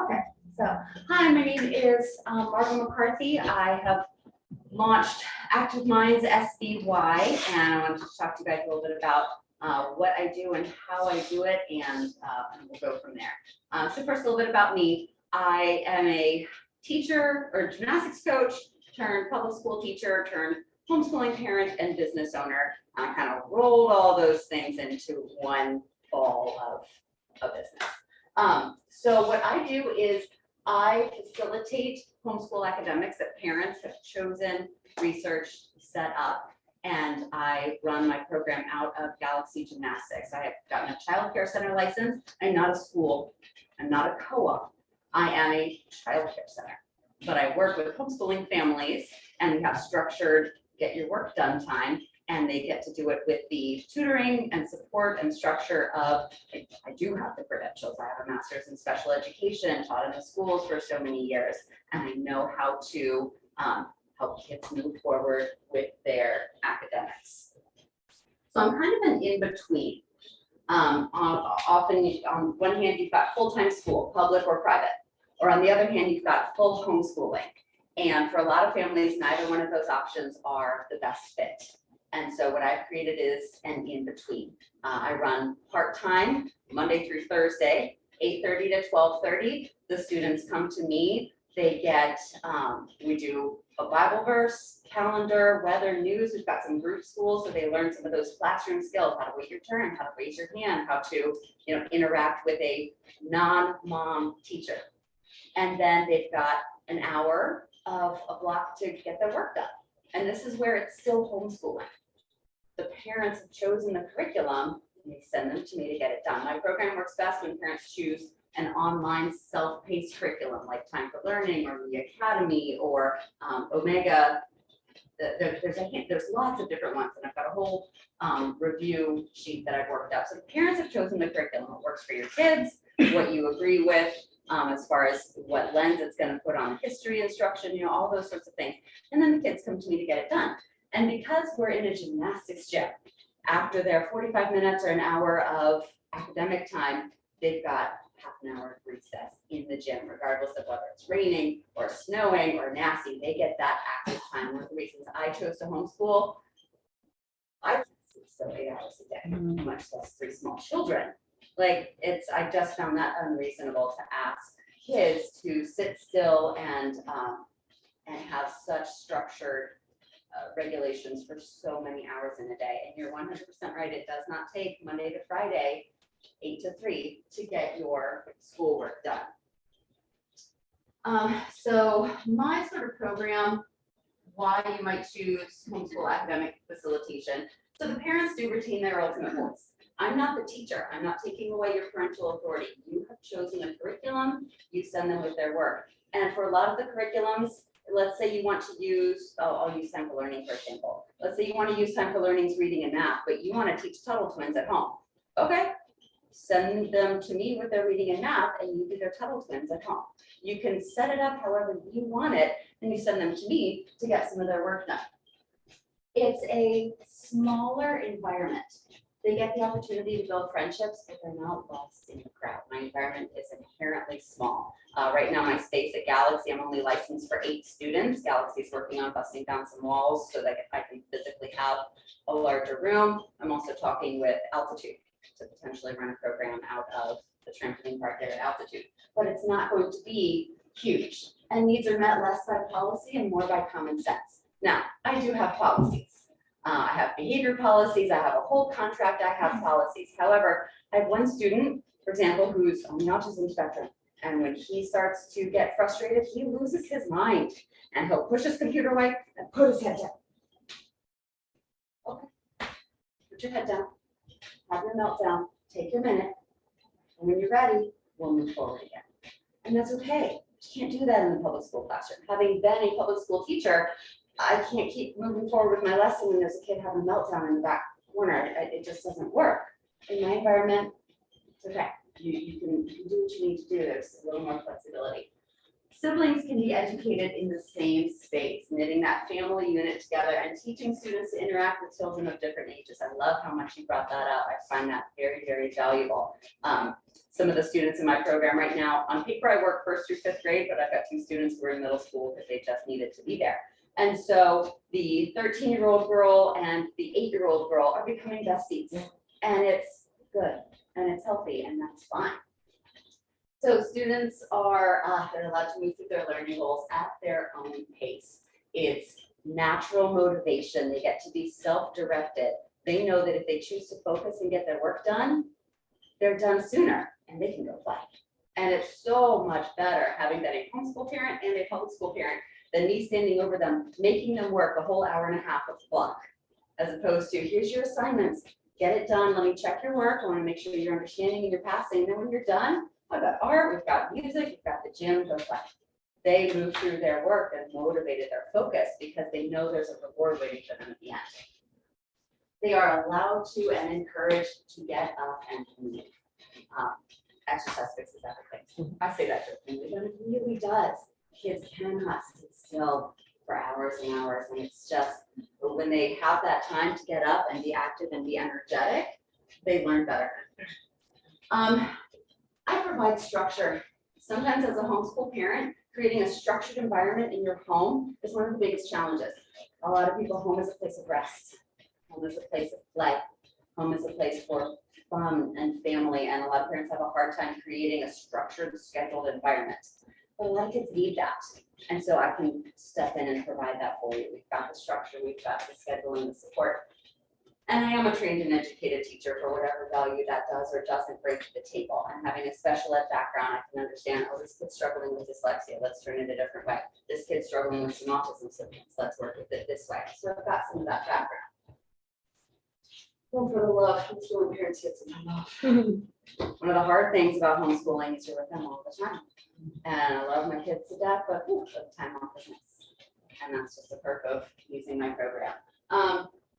Okay, so Hi, my name is Margo McCarthy. I have launched Active Minds SBY, and I wanted to talk to you guys a little bit about what I do and how I do it, and we'll go from there. So first, a little bit about me. I am a teacher or gymnastics coach turned public school teacher turned homeschooling parent and business owner. I kind of rolled all those things into one ball of a business. So what I do is I facilitate homeschool academics that parents have chosen, researched, set up, and I run my program out of Galaxy Gymnastics. I have gotten a child care center license. I'm not a school. I'm not a co-op. I am a child care center, but I work with homeschooling families, and we have structured get your work done time, and they get to do it with the tutoring and support and structure of, I do have the credentials. I have a master's in special education, taught in the schools for so many years, and I know how to help kids move forward with their academics. So I'm kind of an in-between. Often on one hand, you've got full-time school, public or private, or on the other hand, you've got full homeschooling. And for a lot of families, neither one of those options are the best fit. And so what I've created is an in-between. I run part-time, Monday through Thursday, 8:30 to 12:30. The students come to me. They get, we do a Bible verse, calendar, weather, news. We've got some group schools, so they learn some of those classroom skills, how to wait your turn, how to raise your hand, how to, interact with a non-mom teacher. And then they've got an hour of a block to get their work done. And this is where it's still homeschooling. The parents have chosen the curriculum, and they send them to me to get it done. My program works best when parents choose an online self-paced curriculum like Time for Learning or the Academy or Omega. There's lots of different ones, and I've got a whole review sheet that I've worked up. So the parents have chosen the curriculum that works for your kids, what you agree with, as far as what lens it's going to put on history instruction, all those sorts of things. And then the kids come to me to get it done. And because we're in a gymnastics gym, after their 45 minutes or an hour of academic time, they've got half an hour of recess in the gym, regardless of whether it's raining or snowing or nasty. They get that active time. One of the reasons I chose to homeschool, I still 8 hours a day, much less 3 small children. I just found that unreasonable to ask kids to sit still and have such structured regulations for so many hours in a day. And you're 100% right. It does not take Monday to Friday, 8 to 3 to get your schoolwork done. So my sort of program, why you might choose homeschool academic facilitation. So the parents do retain their ultimate voice. I'm not the teacher. I'm not taking away your parental authority. You have chosen a curriculum. You send them with their work. And for a lot of the curriculums, let's say you want to use, I'll use Time for Learning, for example. Let's say you want to use Time for Learning's reading and math, but you want to teach Tuttle Twins at home. Okay, send them to me with their reading and math, and you do their Tuttle Twins at home. You can set it up however you want it, and you send them to me to get some of their work done. It's a smaller environment. They get the opportunity to build friendships, but they're not lost in the crowd. My environment is inherently small. Right now, my space at Galaxy, I'm only licensed for 8 students. Galaxy's working on busting down some walls so that I can physically have a larger room. I'm also talking with Altitude to potentially run a program out of the trampoline park there at Altitude. But it's not going to be huge. And needs are met less by policy and more by common sense. Now, I do have policies. I have behavior policies, I have a whole contract, I have policies. However, I have one student, for example, who's on the autism spectrum. And when he starts to get frustrated, he loses his mind and he'll push his computer away and put his head down. Okay, put your head down, have your meltdown, take your minute. And when you're ready, we'll move forward again. And that's okay. You can't do that in the public school classroom. Having been a public school teacher, I can't keep moving forward with my lesson when there's a kid having a meltdown in the back corner. It just doesn't work. In my environment, it's okay. You can do what you need to do. There's a little more flexibility. Siblings can be educated in the same space, knitting that family unit together and teaching students to interact with children of different ages. I love how much you brought that up. I find that very, very valuable. Some of the students in my program right now, on paper, I work 1st through 5th grade, but I've got 2 students who are in middle school because they just needed to be there. And so the 13-year-old girl and the 8-year-old girl are becoming besties, and it's good and it's healthy, and that's fine. So students are, they're allowed to move through their learning goals at their own pace. It's natural motivation. They get to be self-directed. They know that if they choose to focus and get their work done, they're done sooner and they can go play. And it's so much better having been a homeschool parent and a public school parent than me standing over them, making them work a whole hour and a half of block, as opposed to, here's your assignments, get it done, let me check your work, I want to make sure you're understanding and you're passing. Then when you're done, I've got art, we've got music, we've got the gym, go play. They move through their work and motivated their focus because they know there's a reward waiting for them at the end. They are allowed to and encouraged to get up and move. Exercise fixes everything. I say that jokingly, but it really does. Kids cannot sit still for hours and hours, and it's just when they have that time to get up and be active and be energetic, they learn better. I provide structure. Sometimes as a homeschool parent, creating a structured environment in your home is one of the biggest challenges. A lot of people, home is a place of rest. Home is a place of play. Home is a place for fun and family, and a lot of parents have a hard time creating a structured, scheduled environment. But a lot of kids need that, and so I can step in and provide that for you. We've got the structure, we've got the scheduling, the support. And I am a trained and educated teacher for whatever value that does or doesn't bring to the table. And having a special ed background, I can understand, oh, this kid's struggling with dyslexia, let's turn it a different way. This kid's struggling with some autism symptoms, let's work with it this way. So I've got some of that background. Well, for the love, homeschooling parents get some time off. One of the hard things about homeschooling is you're with them all the time. And I love my kids to death, but the time off is nice. And that's just a perk of using my program.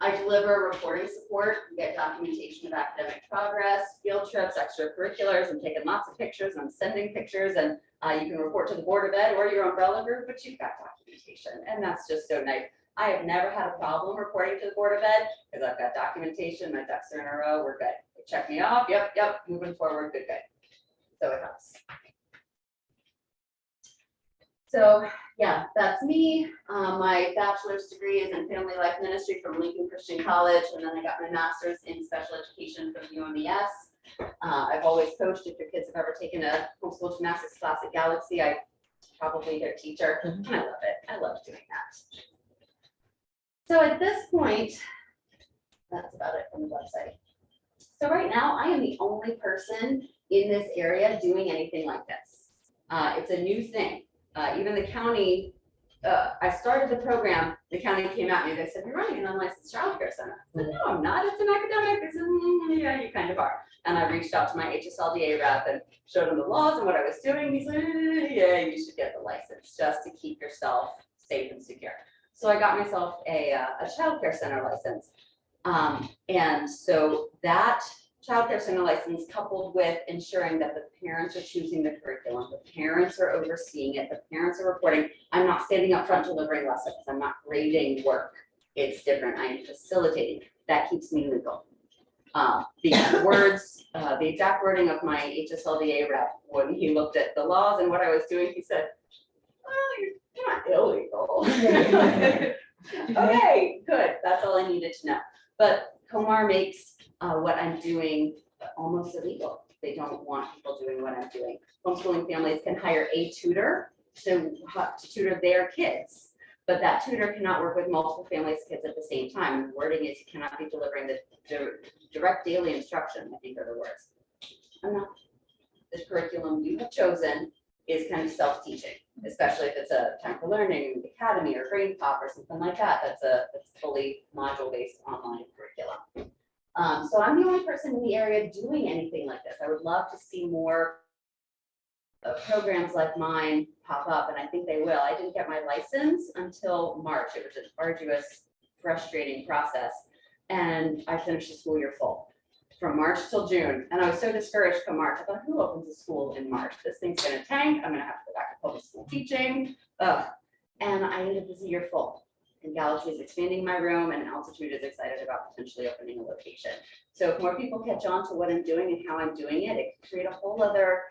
I deliver reporting support, get documentation of academic progress, field trips, extracurriculars. I'm taking lots of pictures, I'm sending pictures, and you can report to the Board of Ed or your umbrella group, but you've got documentation, and that's just so nice. I have never had a problem reporting to the Board of Ed because I've got documentation, my ducks are in a row, we're good. They check me off, yep, moving forward, good. So it helps. So yeah, that's me. My bachelor's degree is in family life ministry from Lincoln Christian College, and then I got my master's in special education from UMES. I've always coached. If your kids have ever taken a homeschool gymnastics class at Galaxy, I'm probably their teacher, and I love it. I love doing that. So at this point, that's about it from the website. So right now, I am the only person in this area doing anything like this. It's a new thing. Even the county, I started the program, the county came at me, they said, you're running an unlicensed childcare center. I said, no, I'm not, it's an academic. They said, yeah, you kind of are. And I reached out to my HSLDA rep and showed him the laws and what I was doing. He said, yeah, you should get the license just to keep yourself safe and secure. So I got myself a childcare center license. And so that childcare center license coupled with ensuring that the parents are choosing the curriculum, the parents are overseeing it, the parents are reporting. I'm not standing up front delivering lessons. I'm not grading work. It's different. I'm facilitating. That keeps me legal. The words, the exact wording of my HSLDA rep, when he looked at the laws and what I was doing, he said, oh, you're not illegal. Okay, good. That's all I needed to know. But Comar makes what I'm doing almost illegal. They don't want people doing what I'm doing. Homeschooling families can hire a tutor to tutor their kids, but that tutor cannot work with multiple families' kids at the same time. And the wording is you cannot be delivering the direct daily instruction, I think are the words. I'm not. The curriculum you have chosen is kind of self-teaching, especially if it's a time for learning academy or brain pop or something like that. That's fully module-based online curriculum. So I'm the only person in the area doing anything like this. I would love to see more programs like mine pop up, and I think they will. I didn't get my license until March. It was an arduous, frustrating process, and I finished the school year full. from March till June, and I was so discouraged come March. I thought, who opens a school in March? This thing's gonna tank. I'm gonna have to go back to public school teaching. Ugh. And I ended this year full. And Galaxy is expanding my room, and Altitude is excited about potentially opening a location. So if more people catch on to what I'm doing and how I'm doing it, it can create a whole other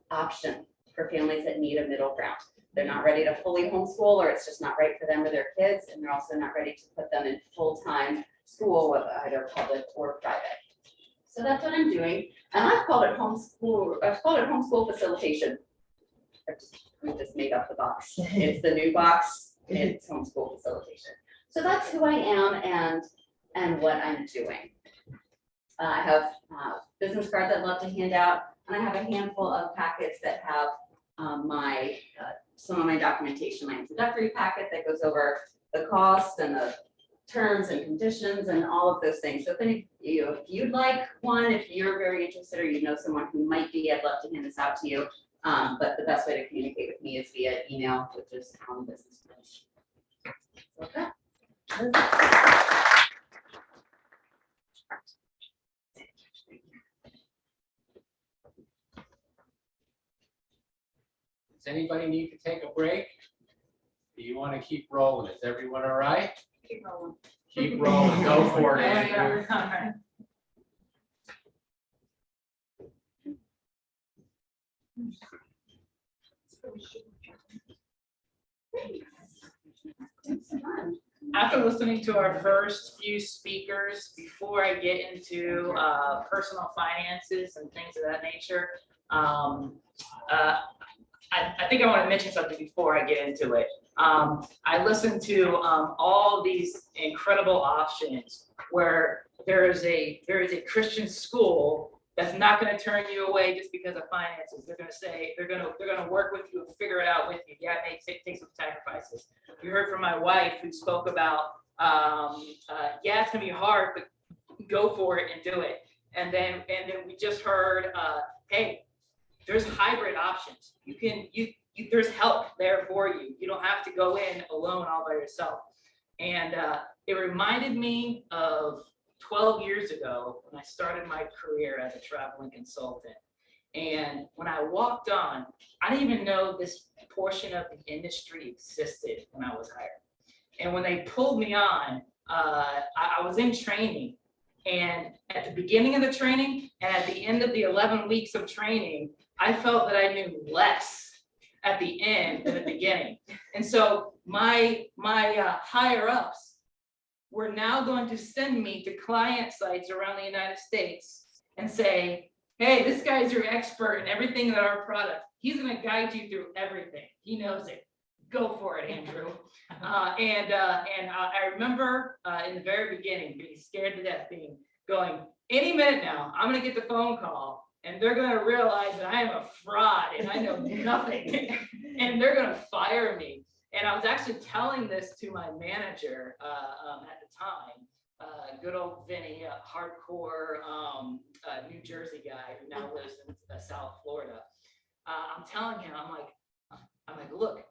option for families that need a middle ground. They're not ready to fully homeschool, or it's just not right for them or their kids, and they're also not ready to put them in full-time school with either public or private. So that's what I'm doing, and I've called it homeschool facilitation. We just made up the box. It's the new box. It's homeschool facilitation. So that's who I am and what I'm doing. I have business cards I'd love to hand out, and I have a handful of packets that have some of my documentation, my introductory packet that goes over the cost and the terms and conditions and all of those things. So if you'd like one, if you're very interested or you know someone who might be, I'd love to hand this out to you. But the best way to communicate with me is via email, which is on the business page. Okay. Does anybody need to take a break? Do you want to keep rolling? Is everyone all right? Keep rolling. Keep rolling, go for it, Andrew. After listening to our first few speakers, before I get into personal finances and things of that nature, I think I want to mention something before I get into it. I listened to all these incredible options where there is a Christian school that's not going to turn you away just because of finances. They're going to say they're going to work with you and figure it out with you. Yeah, it may take some sacrifices. You heard from my wife who spoke about yeah, it's going to be hard, but go for it and do it. And then we just heard, hey, there's hybrid options. There's help there for you. You don't have to go in alone all by yourself. And it reminded me of 12 years ago when I started my career as a traveling consultant. And when I walked on, I didn't even know this portion of the industry existed when I was hired. And when they pulled me on, I was in training. And at the beginning of the training and at the end of the 11 weeks of training, I felt that I knew less at the end than at the beginning. And so my higher ups were now going to send me to client sites around the United States and say, hey, this guy's your expert in everything in our product. He's going to guide you through everything. He knows it. Go for it, Andrew. And I remember in the very beginning being scared to death, going, any minute now, I'm going to get the phone call and they're going to realize that I am a fraud and I know nothing and they're going to fire me. And I was actually telling this to my manager at the time, good old Vinny, a hardcore New Jersey guy who now lives in South Florida. I'm telling him, I'm like, look,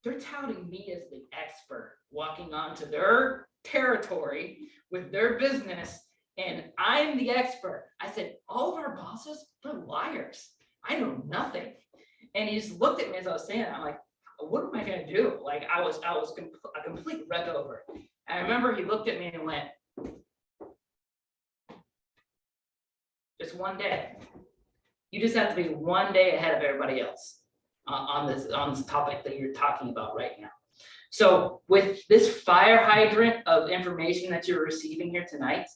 they're touting me as the expert walking onto their territory with their business, and I'm the expert. I said, all of our bosses, they're liars. I know nothing. And he just looked at me as I was saying that. I'm like, what am I gonna do? Like I was a complete wreck over. And I remember he looked at me and went, just one day. You just have to be one day ahead of everybody else on this topic that you're talking about right now. So with this fire hydrant of information that you're receiving here tonight,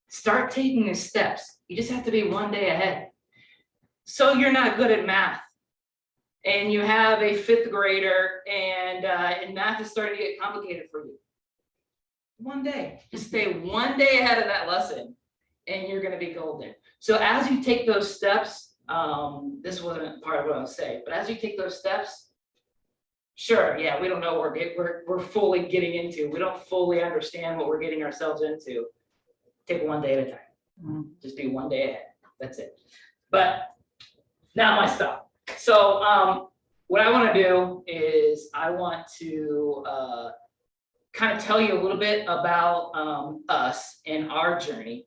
start taking the steps. You just have to be one day ahead. So you're not good at math and you have a fifth grader and math is starting to get complicated for you. One day, just stay one day ahead of that lesson and you're going to be golden. So as you take those steps, this wasn't part of what I was saying, but as you take those steps, sure, yeah, we don't know what we're fully getting into. We don't fully understand what we're getting ourselves into. Take one day at a time. Just be one day ahead. That's it. But not my stuff. So what I want to do is I want to kind of tell you a little bit about us and our journey.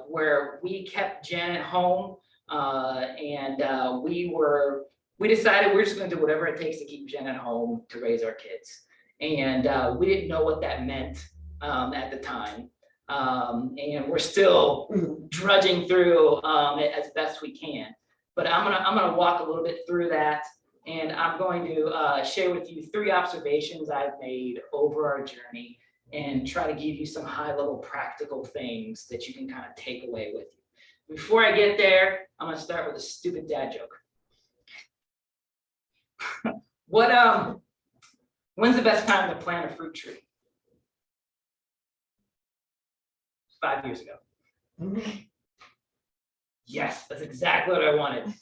where we kept Janet home. And we decided we're just gonna do whatever it takes to keep Janet home to raise our kids. And we didn't know what that meant at the time. And we're still drudging through it as best we can. But I'm gonna walk a little bit through that, and I'm going to share with you 3 observations I've made over our journey and try to give you some high-level practical things that you can kind of take away with you. Before I get there, I'm gonna start with a stupid dad joke. When's the best time to plant a fruit tree? 5 years ago. Yes, that's exactly what I wanted.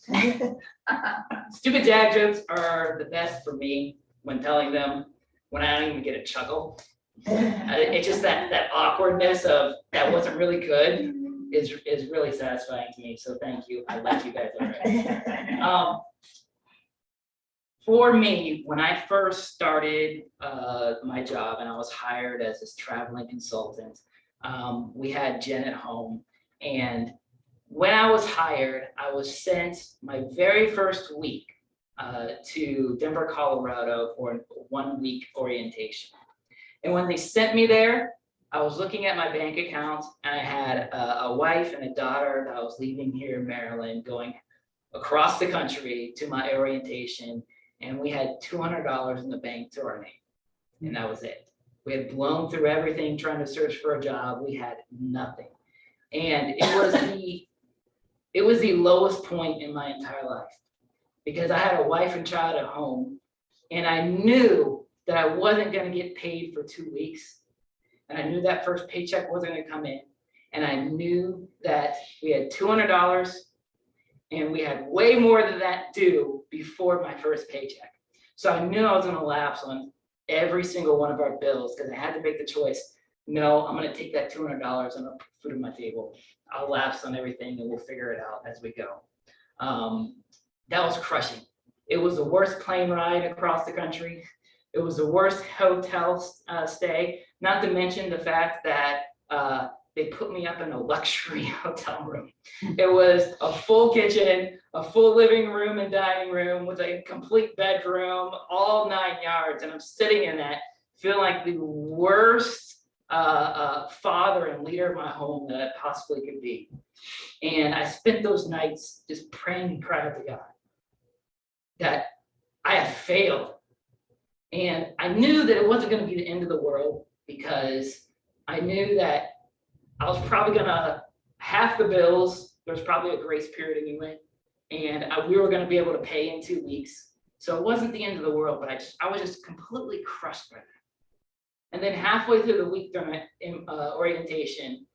Stupid dad jokes are the best for me when telling them, when I don't even get a chuckle. It's just that awkwardness of that wasn't really good is really satisfying to me. So thank you. I like you guys already. For me, when I first started my job and I was hired as this traveling consultant, we had Jen at home. And when I was hired, I was sent my very first week to Denver, Colorado for a 1-week orientation. And when they sent me there, I was looking at my bank account and I had a wife and a daughter that I was leaving here in Maryland, going across the country to my orientation. And we had $200 in the bank to our name. And that was it. We had blown through everything trying to search for a job. We had nothing. And it was the lowest point in my entire life, because I had a wife and child at home, and I knew that I wasn't going to get paid for 2 weeks. And I knew that first paycheck wasn't going to come in. And I knew that we had $200 and we had way more than that due before my first paycheck. So I knew I was going to lapse on every single one of our bills, because I had to make the choice. No, I'm going to take that $200 and I'll put food on my table. I'll lapse on everything and we'll figure it out as we go. That was crushing. It was the worst plane ride across the country. It was the worst hotel stay, not to mention the fact that they put me up in a luxury hotel room. It was a full kitchen, a full living room and dining room with a complete bedroom, all 9 yards. And I'm sitting in that, feeling like the worst father and leader of my home that I possibly could be. And I spent those nights just praying and crying to God that I had failed. And I knew that it wasn't going to be the end of the world, because I knew that I was probably going to half the bills. There's probably a grace period anyway. And we were going to be able to pay in 2 weeks. So it wasn't the end of the world, but I was just completely crushed by that. And then halfway through the week during orientation,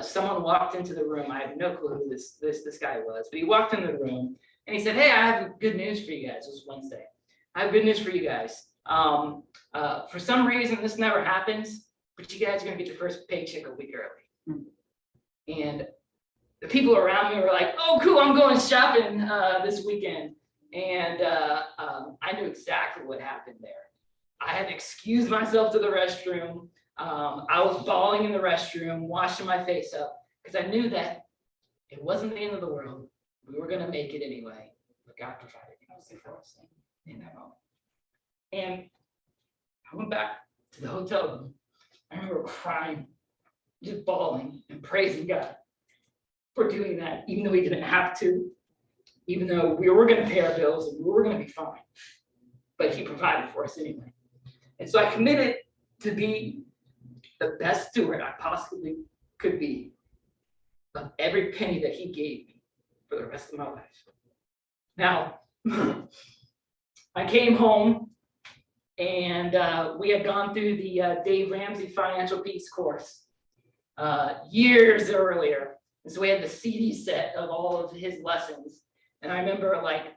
someone walked into the room. I have no clue who this guy was, but he walked into the room and he said, "Hey, I have good news for you guys." It was Wednesday. "I have good news for you guys. For some reason, this never happens, but you guys are going to get your first paycheck a week early." And the people around me were like, "Oh, cool, I'm going shopping this weekend." And I knew exactly what happened there. I had to excuse myself to the restroom. I was bawling in the restroom, washing my face up, because I knew that it wasn't the end of the world. We were going to make it anyway, but God provided for us in that moment. And I went back to the hotel room. I remember crying, just bawling and praising God for doing that, even though we didn't have to, even though we were going to pay our bills and we were going to be fine. But He provided for us anyway. And so I committed to be the best steward I possibly could be of every penny that He gave me for the rest of my life. Now, I came home and we had gone through the Dave Ramsey Financial Peace course years earlier. And so we had the CD set of all of his lessons. And I remember like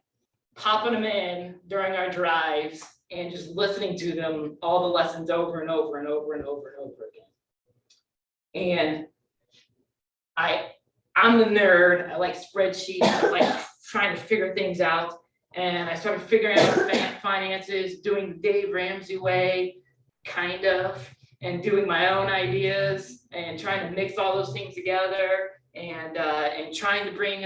popping them in during our drives and just listening to them, all the lessons over and over and over and over and over again. And I'm the nerd. I like spreadsheets. I like trying to figure things out. And I started figuring out finances, doing the Dave Ramsey way, kind of. and doing my own ideas and trying to mix all those things together and trying to bring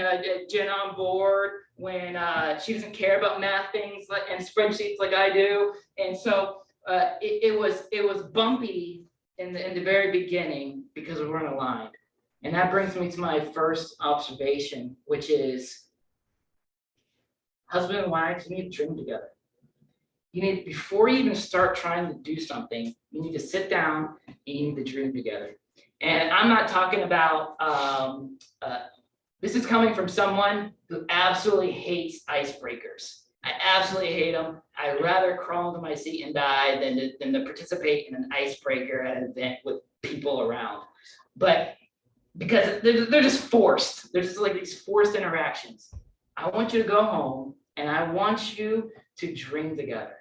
Jen on board when she doesn't care about math things and spreadsheets like I do. And so it was bumpy in the very beginning because we weren't aligned. And that brings me to my first observation, which is husband and wives, you need to dream together. You need, before you even start trying to do something, you need to sit down and you need to dream together. And I'm not talking about, this is coming from someone who absolutely hates icebreakers. I absolutely hate them. I'd rather crawl into my seat and die than to participate in an icebreaker at an event with people around. But because they're just forced. They're just like these forced interactions. I want you to go home and I want you to dream together.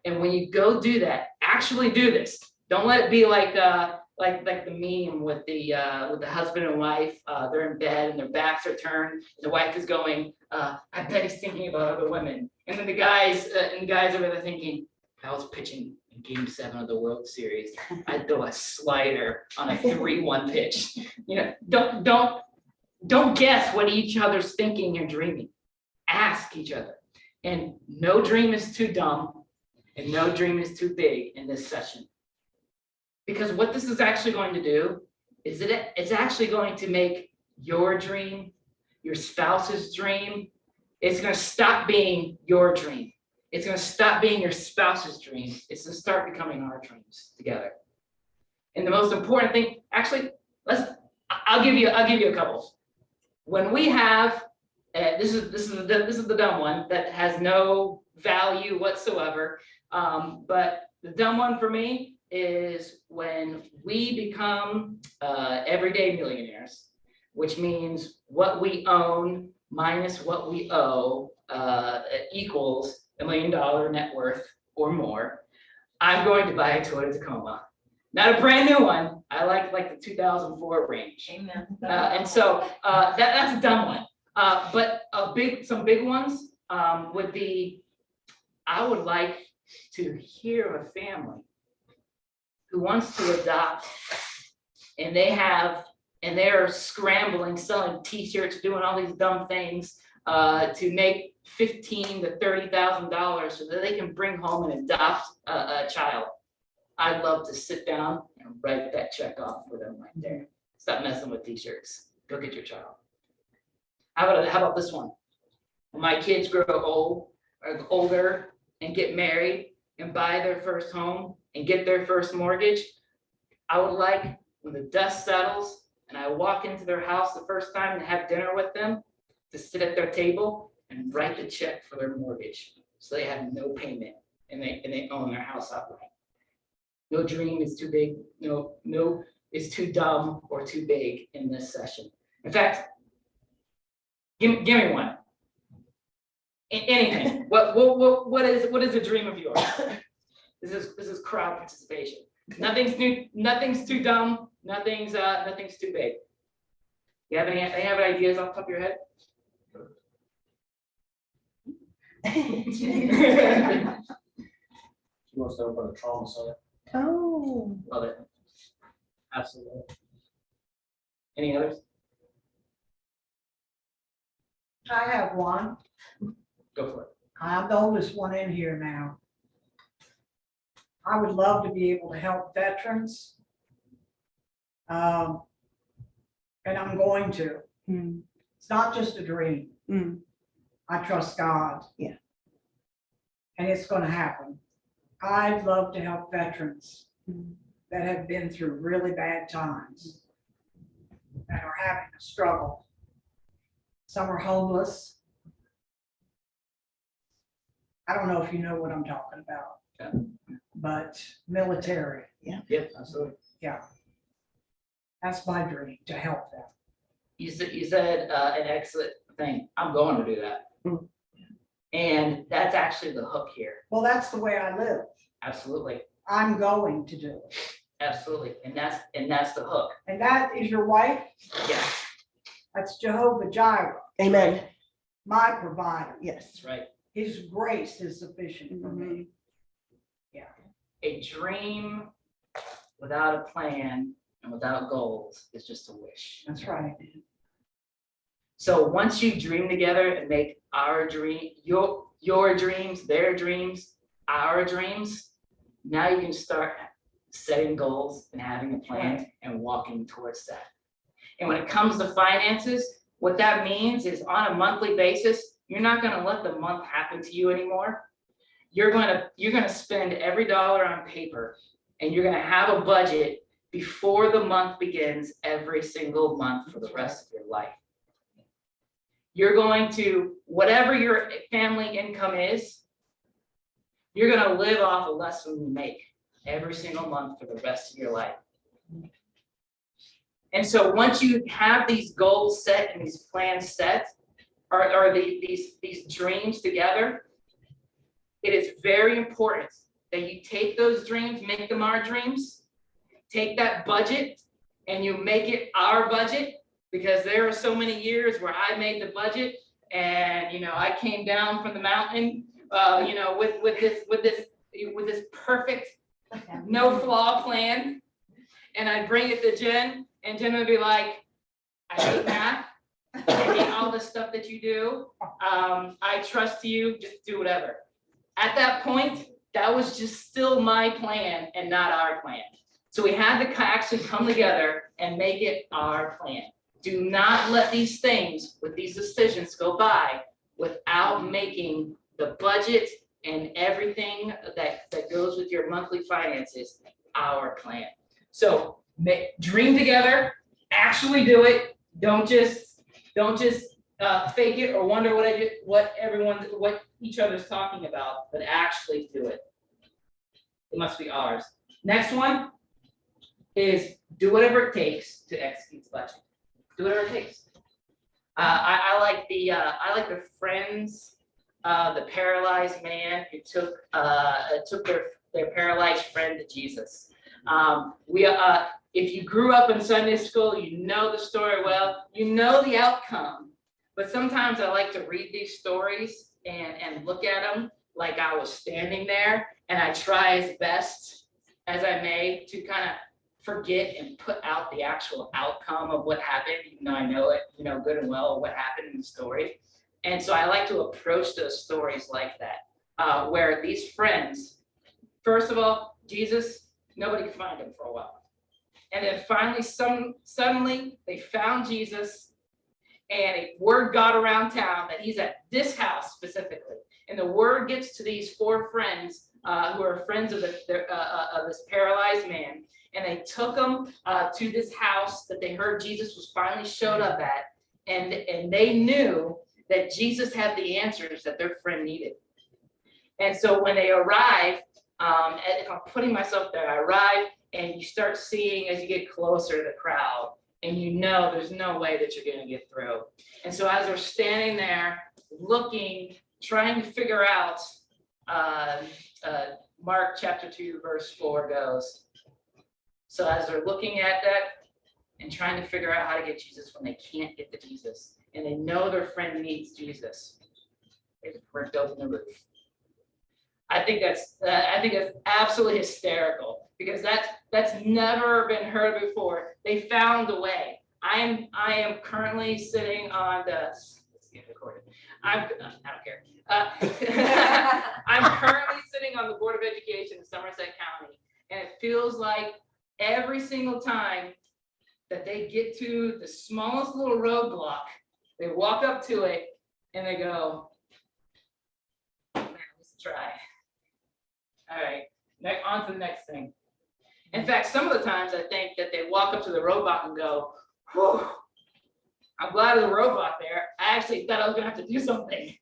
And when you go do that, actually do this. Don't let it be like the meme with the husband and wife. They're in bed and their backs are turned. And the wife is going, I bet he's thinking about other women. And then the guys over there thinking, I was pitching in Game 7 of the World Series. I'd throw a slider on a 3-1 pitch. You know, don't guess what each other's thinking or dreaming. Ask each other. And no dream is too dumb and no dream is too big in this session. Because what this is actually going to do is it's actually going to make your dream, your spouse's dream, it's going to stop being your dream. It's going to stop being your spouse's dream. It's going to start becoming our dreams together. And the most important thing, actually, I'll give you a couple. When we have, this is the dumb one that has no value whatsoever. But the dumb one for me is when we become everyday millionaires, which means what we own minus what we owe equals $1 million net worth or more. I'm going to buy a Toyota Tacoma, not a brand new one. I like the 2004 range. Amen. And so that's a dumb one. But some big ones would be, I would like to hear of a family who wants to adopt, and they're scrambling, selling t-shirts, doing all these dumb things to make $15,000 to $30,000 so that they can bring home and adopt a child. I'd love to sit down and write that check off for them right there. Stop messing with t-shirts. Go get your child. How about this one? When my kids grow older and get married and buy their first home and get their first mortgage, I would like, when the dust settles and I walk into their house the first time and have dinner with them, to sit at their table and write the check for their mortgage so they have no payment and they own their house outright. No dream is too big, no is too dumb or too big in this session. In fact, give me one. Anything. What is a dream of yours? This is crowd participation. Nothing's too dumb. Nothing's too big. You have any ideas off the top of your head? She wants to open a trauma center. Oh. Love it. Absolutely. Any others? I have one. Go for it. I'm the oldest one in here now. I would love to be able to help veterans. And I'm going to. It's not just a dream. I trust God. Yeah. And it's going to happen. I'd love to help veterans that have been through really bad times and are having a struggle. Some are homeless. I don't know if you know what I'm talking about. Yeah. But military, Yep, absolutely. yeah. That's my dream, to help them. You said an excellent thing. I'm going to do that. And that's actually the hook here. Well, that's the way I live. Absolutely. I'm going to do it. Absolutely. And that's the hook. And that is your wife? Yeah, That's Jehovah Jireh, Amen. my provider. Yes. that's right. His grace is sufficient for me. A dream without a plan and without goals is just a wish. That's right. So once you dream together and make our dream, your dreams, their dreams, our dreams, now you can start setting goals and having a plan and walking towards that. And when it comes to finances, what that means is on a monthly basis, you're not gonna let the month happen to you anymore. You're gonna spend every dollar on paper, and you're gonna have a budget before the month begins every single month for the rest of your life. You're going to, whatever your family income is, you're gonna live off of less than you make every single month for the rest of your life. And so once you have these goals set and these plans set, or these dreams together, it is very important that you take those dreams, make them our dreams, take that budget and you make it our budget, because there are so many years where I made the budget and, you know, I came down from the mountain, you know, with this perfect, no flaw plan. And I'd bring it to Jen, and Jen would be like, I hate math. I hate all the stuff that you do. I trust you, just do whatever. At that point, that was just still my plan and not our plan. So we had to actually come together and make it our plan. Do not let these things with these decisions go by without making the budget and everything that goes with your monthly finances our plan. So dream together, actually do it. Don't just fake it or wonder what each other's talking about, but actually do it. It must be ours. Next one is do whatever it takes to execute the budget. Do whatever it takes. I like the Friends, the paralyzed man who took their paralyzed friend to Jesus. If you grew up in Sunday school, you know the story well, you know the outcome. But sometimes I like to read these stories and look at them like I was standing there, and I try as best as I may to kind of forget and put out the actual outcome of what happened, even though I know it, you know, good and well what happened in the story. And so I like to approach those stories like that, where these friends, first of all, Jesus, nobody could find him for a while. And then finally, suddenly they found Jesus, and a word got around town that he's at this house specifically. And the word gets to these four friends who are friends of this paralyzed man. And they took him to this house that they heard Jesus was finally showed up at. And they knew that Jesus had the answers that their friend needed. And so when they arrived, if I'm putting myself there, I arrived, and you start seeing as you get closer to the crowd, and you know there's no way that you're going to get through. And so as they're standing there looking, trying to figure out, Mark chapter 2, verse 4 goes. So as they're looking at that and trying to figure out how to get Jesus when they can't get to Jesus, and they know their friend needs Jesus, they ripped open the roof. I think that's absolutely hysterical, because that's never been heard before. They found a way. I am currently sitting on the. Let's get recorded. I don't care. I'm currently sitting on the Board of Education in Somerset County, and it feels like every single time that they get to the smallest little roadblock, they walk up to it and they go, let's try. All right, on to the next thing. In fact, some of the times I think that they walk up to the roadblock and go, whew, I'm glad there's a roadblock there. I actually thought I was gonna have to do something.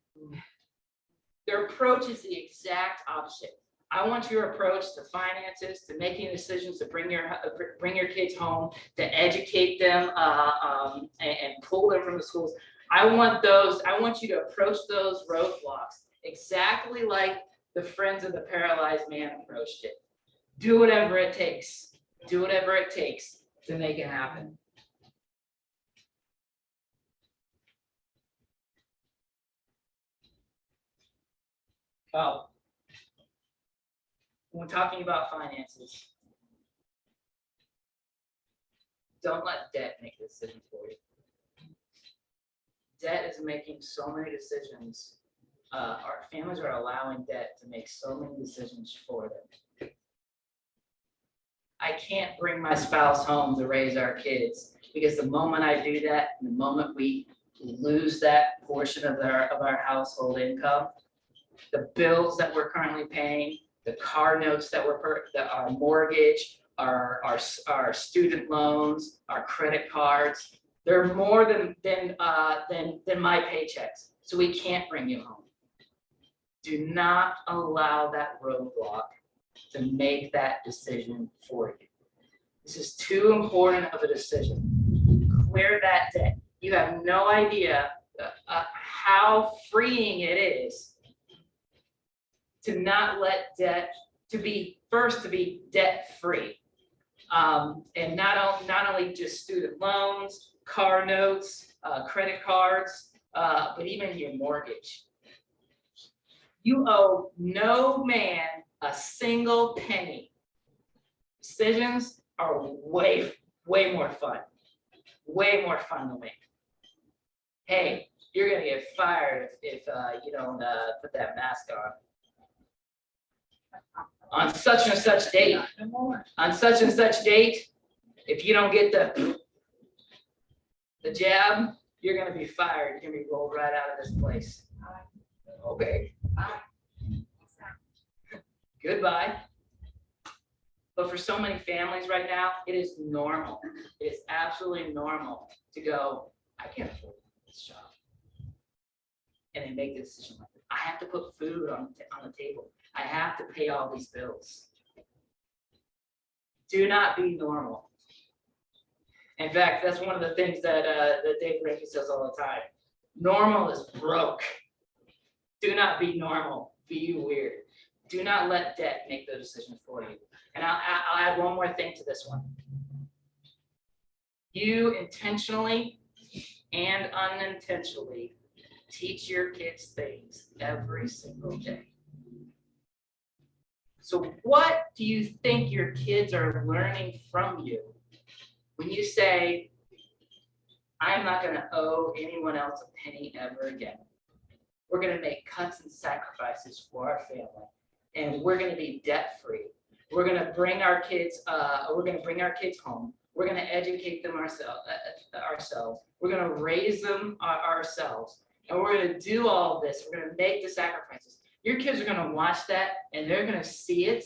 Their approach is the exact opposite. I want your approach to finances, to making decisions, to bring your kids home, to educate them and pull them from the schools. I want you to approach those roadblocks exactly like the friends of the paralyzed man approached it. Do whatever it takes. Do whatever it takes to make it happen. Oh. When we're talking about finances, Don't let debt make the decision for you. Debt is making so many decisions. Our families are allowing debt to make so many decisions for them. I can't bring my spouse home to raise our kids, because the moment I do that, the moment we lose that portion of our household income, the bills that we're currently paying, the car notes that our mortgage, our student loans, our credit cards, they're more than my paychecks. So we can't bring you home. Do not allow that roadblock to make that decision for you. This is too important of a decision. Clear that debt. You have no idea how freeing it is to not let debt, to be debt free. And not only just student loans, car notes, credit cards, but even your mortgage. You owe no man a single penny. Decisions are way more fun. Way more fun to make. Hey, you're gonna get fired if you don't put that mask on such and such date. On such and such date, if you don't get the jab, you're gonna be fired. You're gonna be rolled right out of this place. Okay. Goodbye. But for so many families right now, it is normal. It is absolutely normal to go, I can't afford this job. And they make the decision like, I have to put food on the table. I have to pay all these bills. Do not be normal. In fact, that's one of the things that Dave Ramsey says all the time. Normal is broke. Do not be normal. Be weird. Do not let debt make the decision for you. And I'll add one more thing to this one. You intentionally and unintentionally teach your kids things every single day. So what do you think your kids are learning from you when you say, I'm not going to owe anyone else a penny ever again? We're going to make cuts and sacrifices for our family, and we're going to be debt free. We're going to bring our kids. Home. We're going to educate them ourselves. We're going to raise them ourselves, and we're going to do all this. We're going to make the sacrifices. Your kids are going to watch that, and they're going to see it,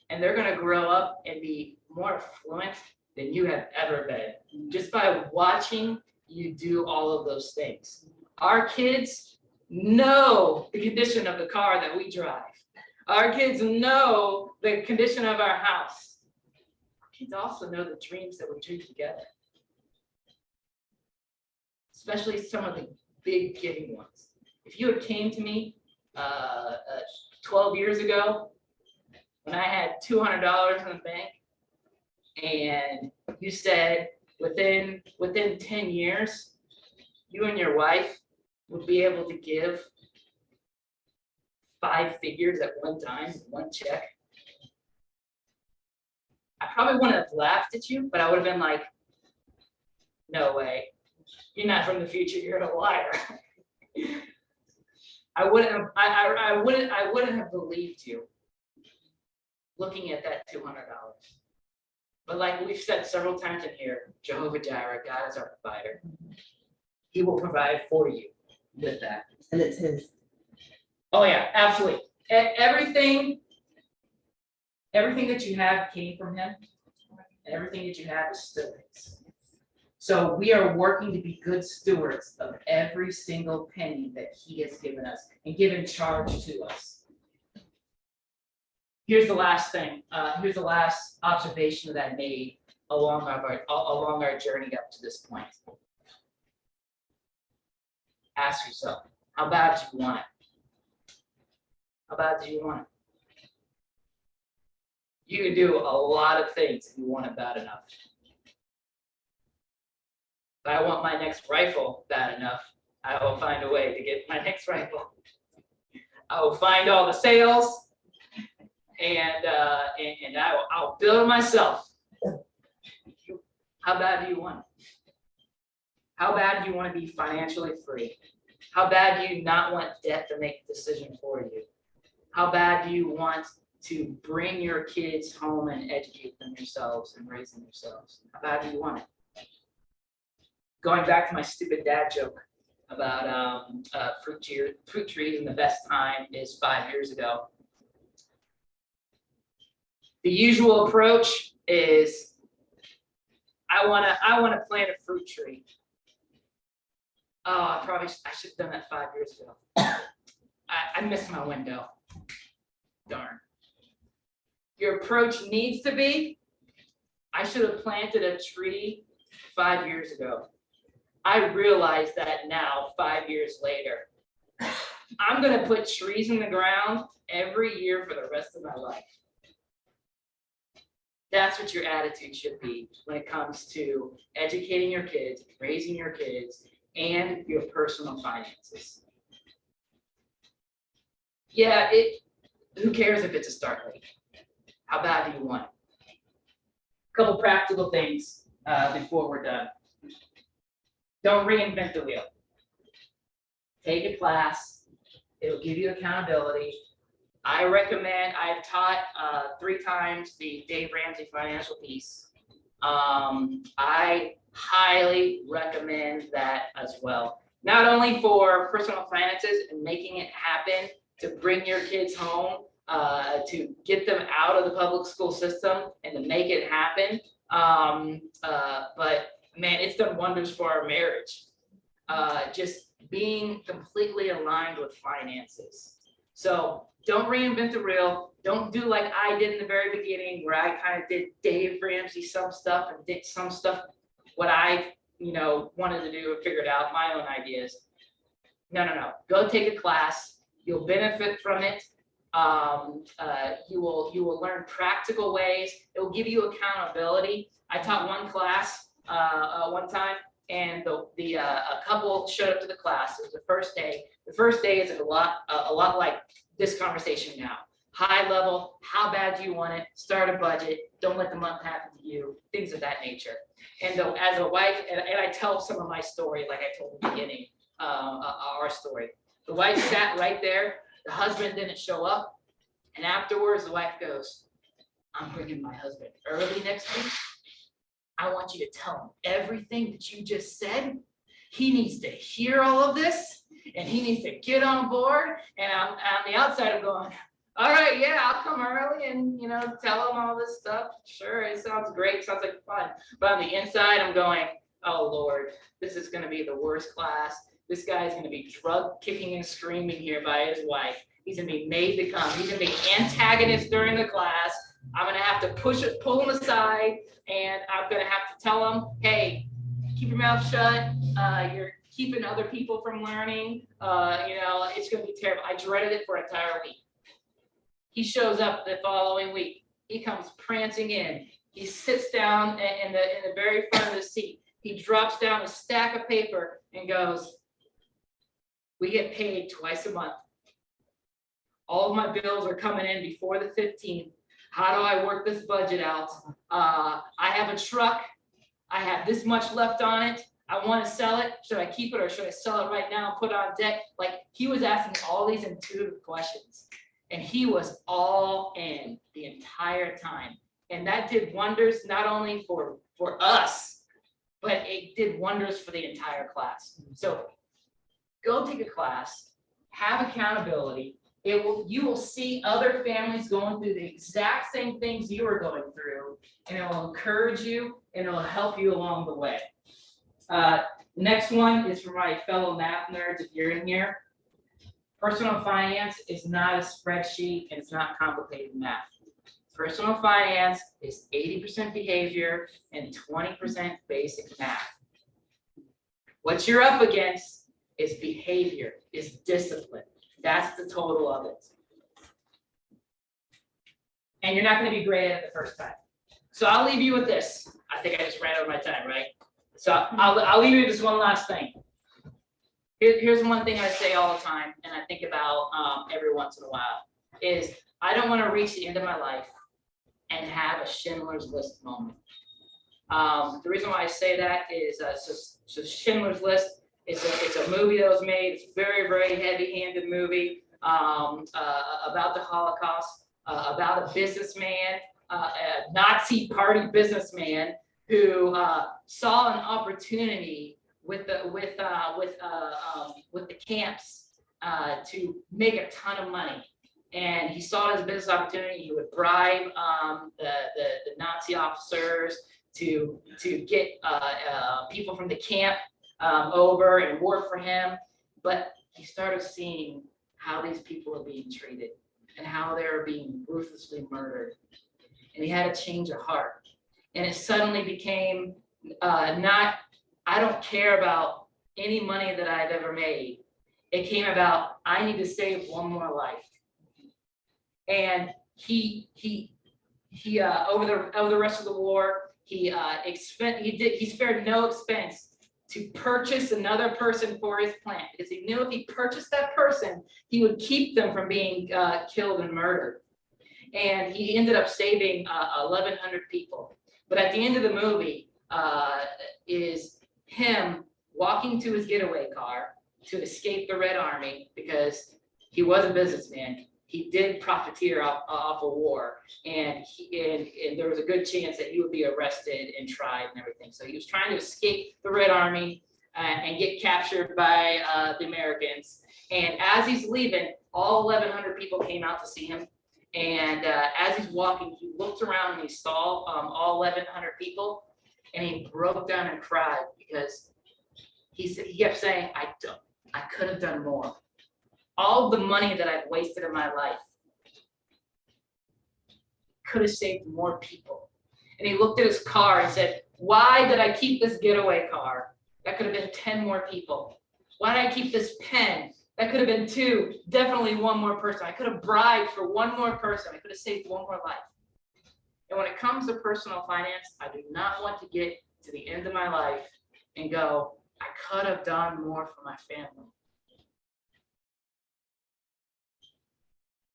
and they're going to grow up and be more affluent than you have ever been, just by watching you do all of those things. Our kids know the condition of the car that we drive. Our kids know the condition of our house. Our kids also know the dreams that we dream together, especially some of the big giving ones. If you had came to me 12 years ago when I had $200 in the bank, and you said within 10 years, you and your wife would be able to give 5 figures at one time, one check, I probably wouldn't have laughed at you, but I would have been like, no way, you're not from the future, you're a liar. I wouldn't have believed you looking at that $200. But like we've said several times in here, Jehovah Jireh, God is our provider. He will provide for you with that. And it's his. Oh yeah, absolutely. Everything that you have came from him, and everything that you have is still his. So we are working to be good stewards of every single penny that he has given us and given charge to us. Here's the last thing. Here's the last observation that I made along our journey up to this point. Ask yourself, how bad do you want it? How bad do you want it? You can do a lot of things if you want it bad enough. If I want my next rifle bad enough, I will find a way to get my next rifle. I will find all the sales, and I'll build it myself. How bad do you want it? How bad do you want to be financially free? How bad do you not want debt to make the decision for you? How bad do you want to bring your kids home and educate them yourselves and raise them yourselves? How bad do you want it? Going back to my stupid dad joke about fruit trees and the best time is 5 years ago. The usual approach is, I wanna plant a fruit tree. Oh, I should have done that 5 years ago. I missed my window. Darn. Your approach needs to be, I should have planted a tree 5 years ago. I realize that now, 5 years later. I'm gonna put trees in the ground every year for the rest of my life. That's what your attitude should be when it comes to educating your kids, raising your kids, and your personal finances. Yeah, who cares if it's a start late? How bad do you want it? Couple practical things before we're done. Don't reinvent the wheel. Take a class. It'll give you accountability. I recommend, I've taught 3 times the Dave Ramsey financial piece. I highly recommend that as well. Not only for personal finances and making it happen to bring your kids home, to get them out of the public school system and to make it happen. But man, it's done wonders for our marriage. Just being completely aligned with finances. So don't reinvent the wheel. Don't do like I did in the very beginning, where I kind of did Dave Ramsey some stuff and did some stuff what I wanted to do and figured out my own ideas. No. Go take a class. You'll benefit from it. You will learn practical ways. It will give you accountability. I taught one class one time, and a couple showed up to the class. It was the first day. The first day is a lot like this conversation now. High level, how bad do you want it? Start a budget. Don't let the month happen to you. Things of that nature. And though, as a wife, and I tell some of my story, like I told in the beginning, our story. The wife sat right there. The husband didn't show up. And afterwards, the wife goes, I'm bringing my husband early next week. I want you to tell him everything that you just said. He needs to hear all of this, and he needs to get on board. And I'm on the outside, I'm going, all right, yeah, I'll come early and, tell him all this stuff. Sure, it sounds great. Sounds like fun. But on the inside, I'm going, oh, Lord, this is going to be the worst class. This guy's going to be drug kicking and screaming here by his wife. He's going to be made to come. He's going to be antagonist during the class. I'm going to have to pull him aside, and I'm going to have to tell him, hey, keep your mouth shut. You're keeping other people from learning. It's going to be terrible. I dreaded it for an entire week. He shows up the following week. He comes prancing in. He sits down in the very front of the seat. He drops down a stack of paper and goes, we get paid twice a month. All of my bills are coming in before the 15th. How do I work this budget out? I have a truck. I have this much left on it. I want to sell it. Should I keep it or should I sell it right now and put it on deck? Like, he was asking all these intuitive questions, and he was all in the entire time. And that did wonders, not only for us, but it did wonders for the entire class. So go take a class, have accountability. You will see other families going through the exact same things you are going through, and it will encourage you and it will help you along the way. Next one is for my fellow math nerds, if you're in here. Personal finance is not a spreadsheet, and it's not complicated math. Personal finance is 80% behavior and 20% basic math. What you're up against is behavior, is discipline. That's the total of it. And you're not going to be great at it the first time. So I'll leave you with this. I think I just ran over my time, right? So I'll leave you with this one last thing. Here's one thing I say all the time, and I think about every once in a while, is I don't want to reach the end of my life and have a Schindler's List moment. The reason why I say that is, so Schindler's List, it's a movie that was made, it's a very, very heavy-handed movie, about the Holocaust, about a businessman, a Nazi party businessman who, saw an opportunity with the camps, to make a ton of money. And he saw it as a business opportunity. He would bribe the Nazi officers to get people from the camp over and work for him. But he started seeing how these people are being treated and how they're being ruthlessly murdered. And he had a change of heart. And it suddenly became not, I don't care about any money that I've ever made. It came about, I need to save one more life. And he over the rest of the war, he spared no expense to purchase another person for his plant, because he knew if he purchased that person, he would keep them from being killed and murdered. And he ended up saving 1,100 people. But at the end of the movie is him walking to his getaway car to escape the Red Army, because he was a businessman. He did profiteer off a war, and there was a good chance that he would be arrested and tried and everything. So he was trying to escape the Red Army and get captured by the Americans. And as he's leaving, all 1,100 people came out to see him. And as he's walking, he looked around and he saw all 1,100 people, and he broke down and cried, because he kept saying, I could have done more. All the money that I've wasted in my life could have saved more people. And he looked at his car and said, why did I keep this getaway car? That could have been 10 more people. Why did I keep this pen? That could have been 2, definitely 1 more person. I could have bribed for 1 more person. I could have saved 1 more life. And when it comes to personal finance, I do not want to get to the end of my life and go, I could have done more for my family.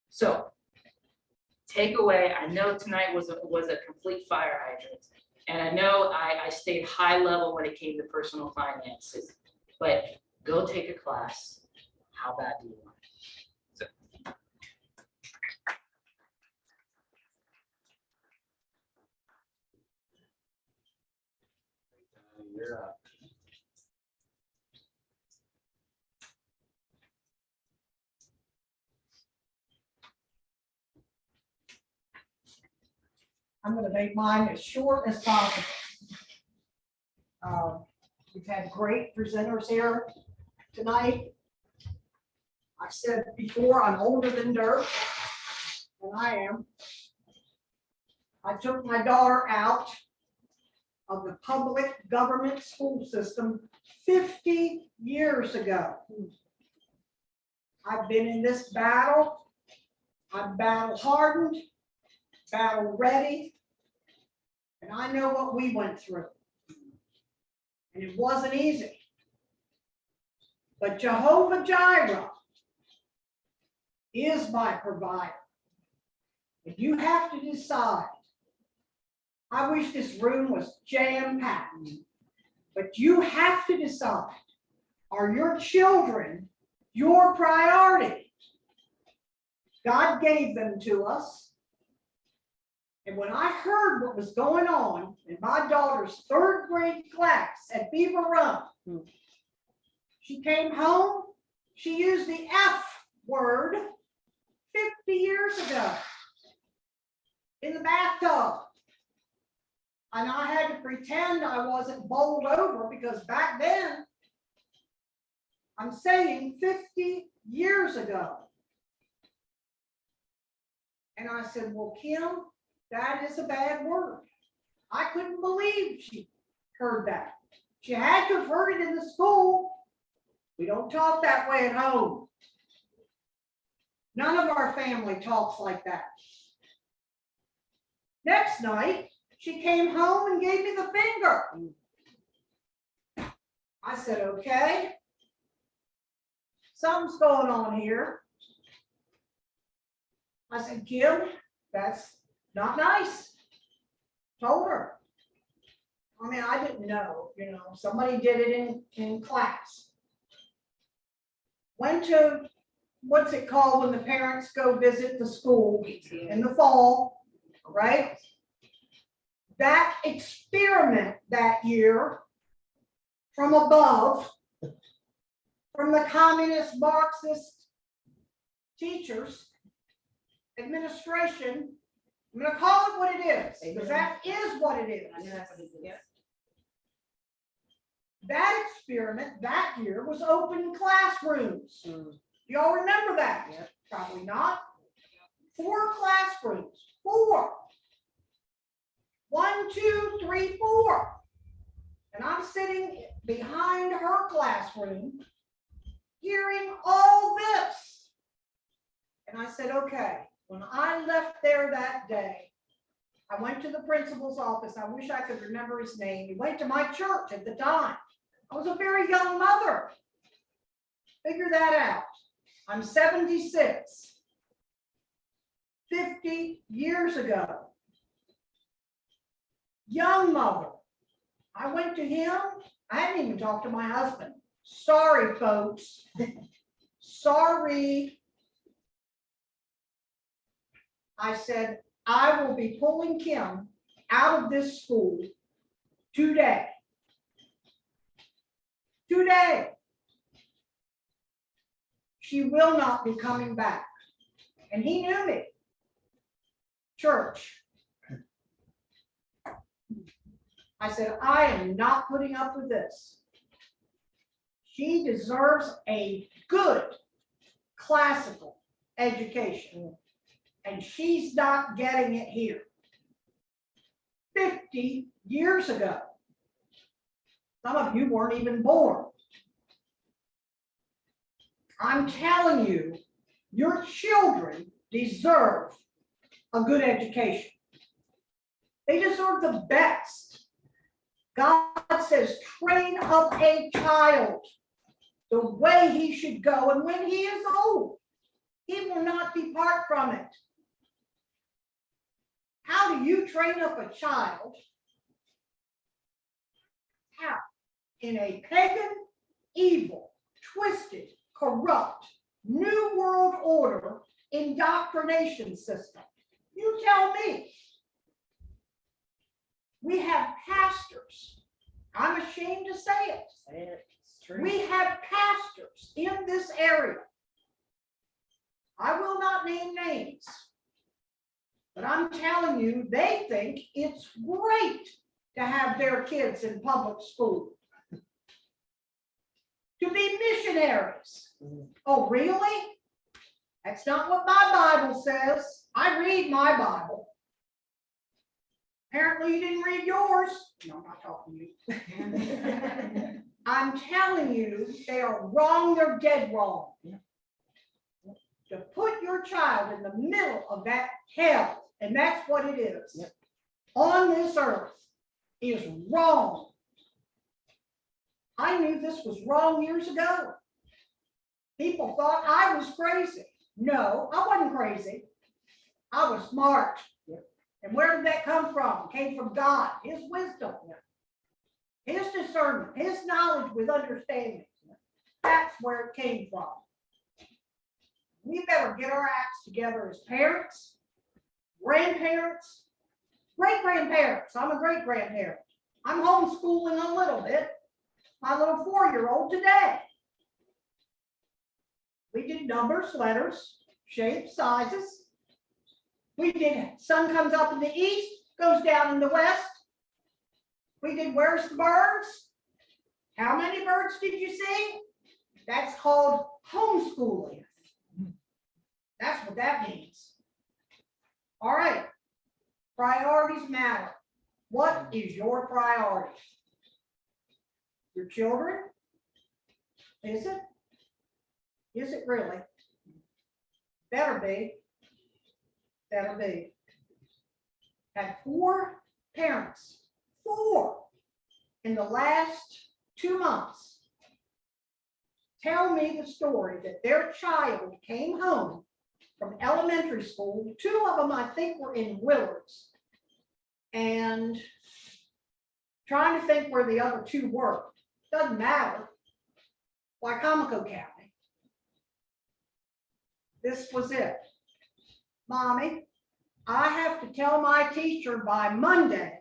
So, takeaway, I know tonight was a complete fire hydrant. And I know I stayed high level when it came to personal finances, but go take a class. How bad do you want it? So. You're up. I'm gonna make mine as short as possible. We've had great presenters here tonight. I've said before, I'm older than dirt, and I am. I took my daughter out of the public government school system 50 years ago. I've been in this battle. I'm battle hardened, battle ready, and I know what we went through. And it wasn't easy. But Jehovah Jireh is my provider. And you have to decide. I wish this room was jam-packed, but you have to decide, are your children your priority? God gave them to us. And when I heard what was going on in my daughter's 3rd grade class at Beaver Run, she came home, she used the F word 50 years ago in the bathtub. And I had to pretend I wasn't bowled over, because back then, I'm saying 50 years ago. And I said, well, Kim, that is a bad word. I couldn't believe she heard that. She had to have heard it in the school. We don't talk that way at home. None of our family talks like that. Next night, she came home and gave me the finger. I said, okay, something's going on here. I said, Kim, that's not nice. Told her. I mean, I didn't know, somebody did it in class. Went to, what's it called when the parents go visit the school in the fall, right? That experiment that year from above, from the communist Marxist teachers, administration, I'm gonna call it what it is, because that is what it is. That experiment that year was open classrooms. Y'all remember that? Probably not. 4 classrooms, 4. 1, 2, 3, 4. And I'm sitting behind her classroom, hearing all this. And I said, okay, when I left there that day, I went to the principal's office. I wish I could remember his name. He went to my church at the time. I was a very young mother. Figure that out. I'm 76. 50 years ago. Young mother. I went to him. I hadn't even talked to my husband. Sorry, folks. Sorry. I said, I will be pulling Kim out of this school today. Today. She will not be coming back. And he knew me. Church. I said, I am not putting up with this. She deserves a good classical education. And she's not getting it here. 50 years ago. Some of you weren't even born. I'm telling you, your children deserve a good education. They deserve the best. God says, train up a child the way he should go, and when he is old, he will not depart from it. How do you train up a child? How? In a pagan, evil, twisted, corrupt, new world order indoctrination system. You tell me. We have pastors. I'm ashamed to say it. It's true. We have pastors in this area. I will not name names, but I'm telling you, they think it's great to have their kids in public school. To be missionaries. Oh, really? That's not what my Bible says. I read my Bible. Apparently you didn't read yours. No, I'm not talking to you. I'm telling you, they are wrong, they're dead wrong. To put your child in the middle of that hell, and that's what it is, on this earth, is wrong. I knew this was wrong years ago. People thought I was crazy. No, I wasn't crazy. I was smart. And where did that come from? It came from God, his wisdom, his discernment, his knowledge with understanding. That's where it came from. We better get our acts together as parents, grandparents, great-grandparents. I'm a great-grandparent. I'm homeschooling a little bit. My little 4-year-old today. We did numbers, letters, shapes, sizes. We did sun comes up in the east, goes down in the west. We did where's the birds? How many birds did you see? That's called homeschooling. That's what that means. All right. Priorities matter. What is your priority? Your children? Is it? Is it really? Better be. Better be. Had 4 parents, 4 in the last 2 months, tell me the story that their child came home from elementary school. 2 of them, I think, were in Willards. And trying to think where the other two were. Doesn't matter. Wycomico County. This was it. Mommy, I have to tell my teacher by Monday,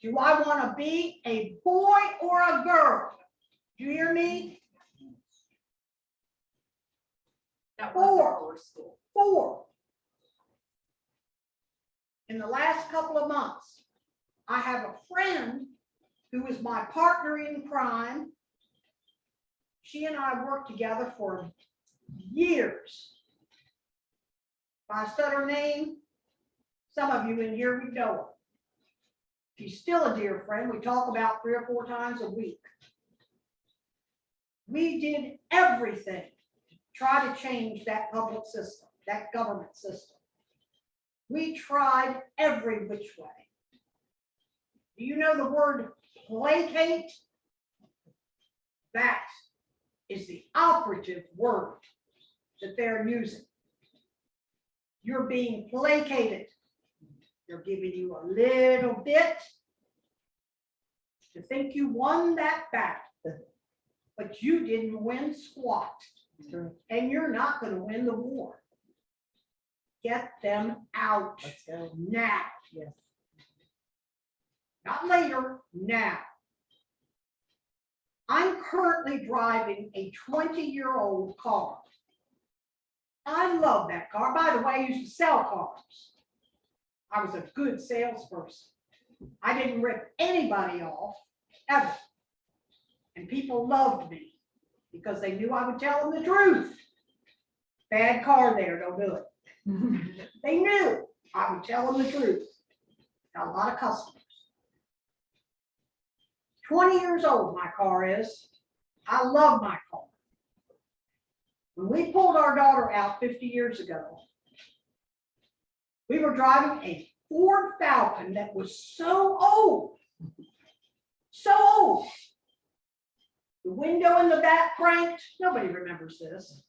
do I want to be a boy or a girl? Do you hear me? That Four. wasn't for school. 4. In the last couple of months, I have a friend who is my partner in crime. She and I worked together for years. If I said her name, some of you in here would know her. She's still a dear friend. We talk about 3 or 4 times a week. We did everything to try to change that public system, that government system. We tried every which way. Do you know the word placate? That is the operative word that they're using. You're being placated. They're giving you a little bit to think you won that battle, but you didn't win squat, and you're not going to win the war. Get them out now. Yes. Not later, now. I'm currently driving a 20-year-old car. I love that car. By the way, I used to sell cars. I was a good salesperson. I didn't rip anybody off, ever. And people loved me because they knew I would tell them the truth. Bad car there, don't do it. They knew I would tell them the truth. Got a lot of customers. 20 years old my car is. I love my car. When we pulled our daughter out 50 years ago, we were driving a Ford Falcon that was so old. So old. The window in the back cranked. Nobody remembers this.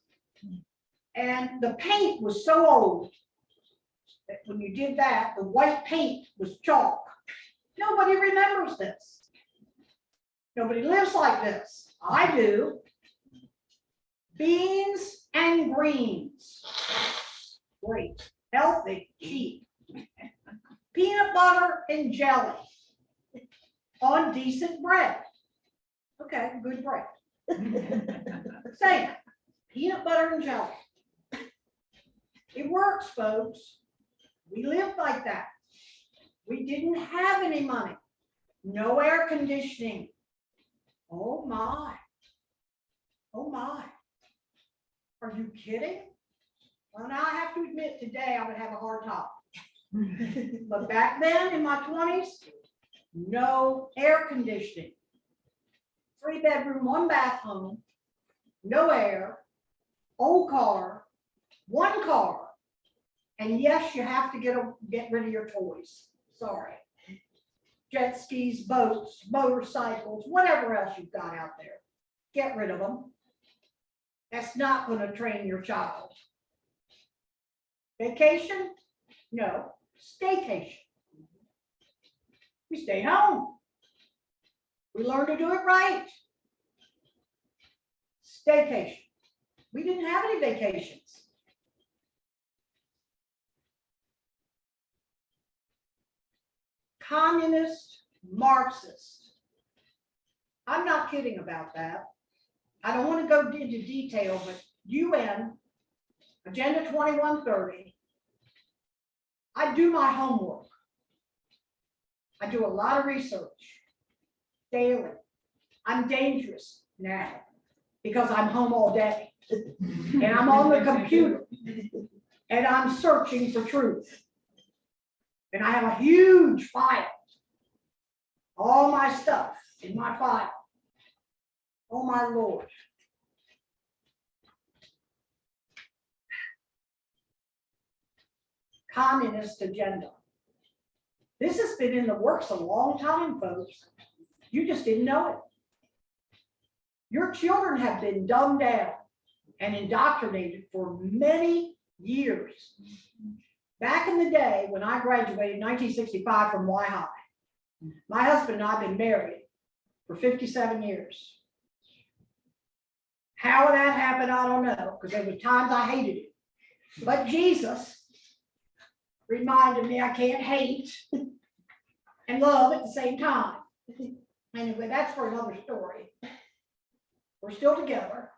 And the paint was so old that when you did that, the white paint was chalk. Nobody remembers this. Nobody lives like this. I do. Beans and greens. Great. Healthy. Cheap. Peanut butter and jelly on decent bread. Okay, good bread. Same. Peanut butter and jelly. It works, folks. We lived like that. We didn't have any money. No air conditioning. Oh my. Oh my. Are you kidding? Well, now I have to admit today I would have a hard time. But back then in my 20s, no air conditioning. 3-bedroom, 1-bath home, no air, old car, 1 car. And yes, you have to get rid of your toys. Sorry. Jet skis, boats, motorcycles, whatever else you've got out there. Get rid of them. That's not going to train your child. Vacation? No. Staycation. We stay home. We learn to do it right. Staycation. We didn't have any vacations. Communist, Marxist. I'm not kidding about that. I don't want to go into detail, but UN, Agenda 2130, I do my homework. I do a lot of research daily. I'm dangerous now because I'm home all day and I'm on the computer and I'm searching for truth. And I have a huge file, all my stuff in my file. Oh my Lord. Communist agenda. This has been in the works a long time, folks. You just didn't know it. Your children have been dumbed down and indoctrinated for many years. Back in the day when I graduated in 1965 from Y High, My husband and I have been married for 57 years. How that happened, I don't know, because there were times I hated it. But Jesus reminded me I can't hate and love at the same time. Anyway, that's for another story. We're still together.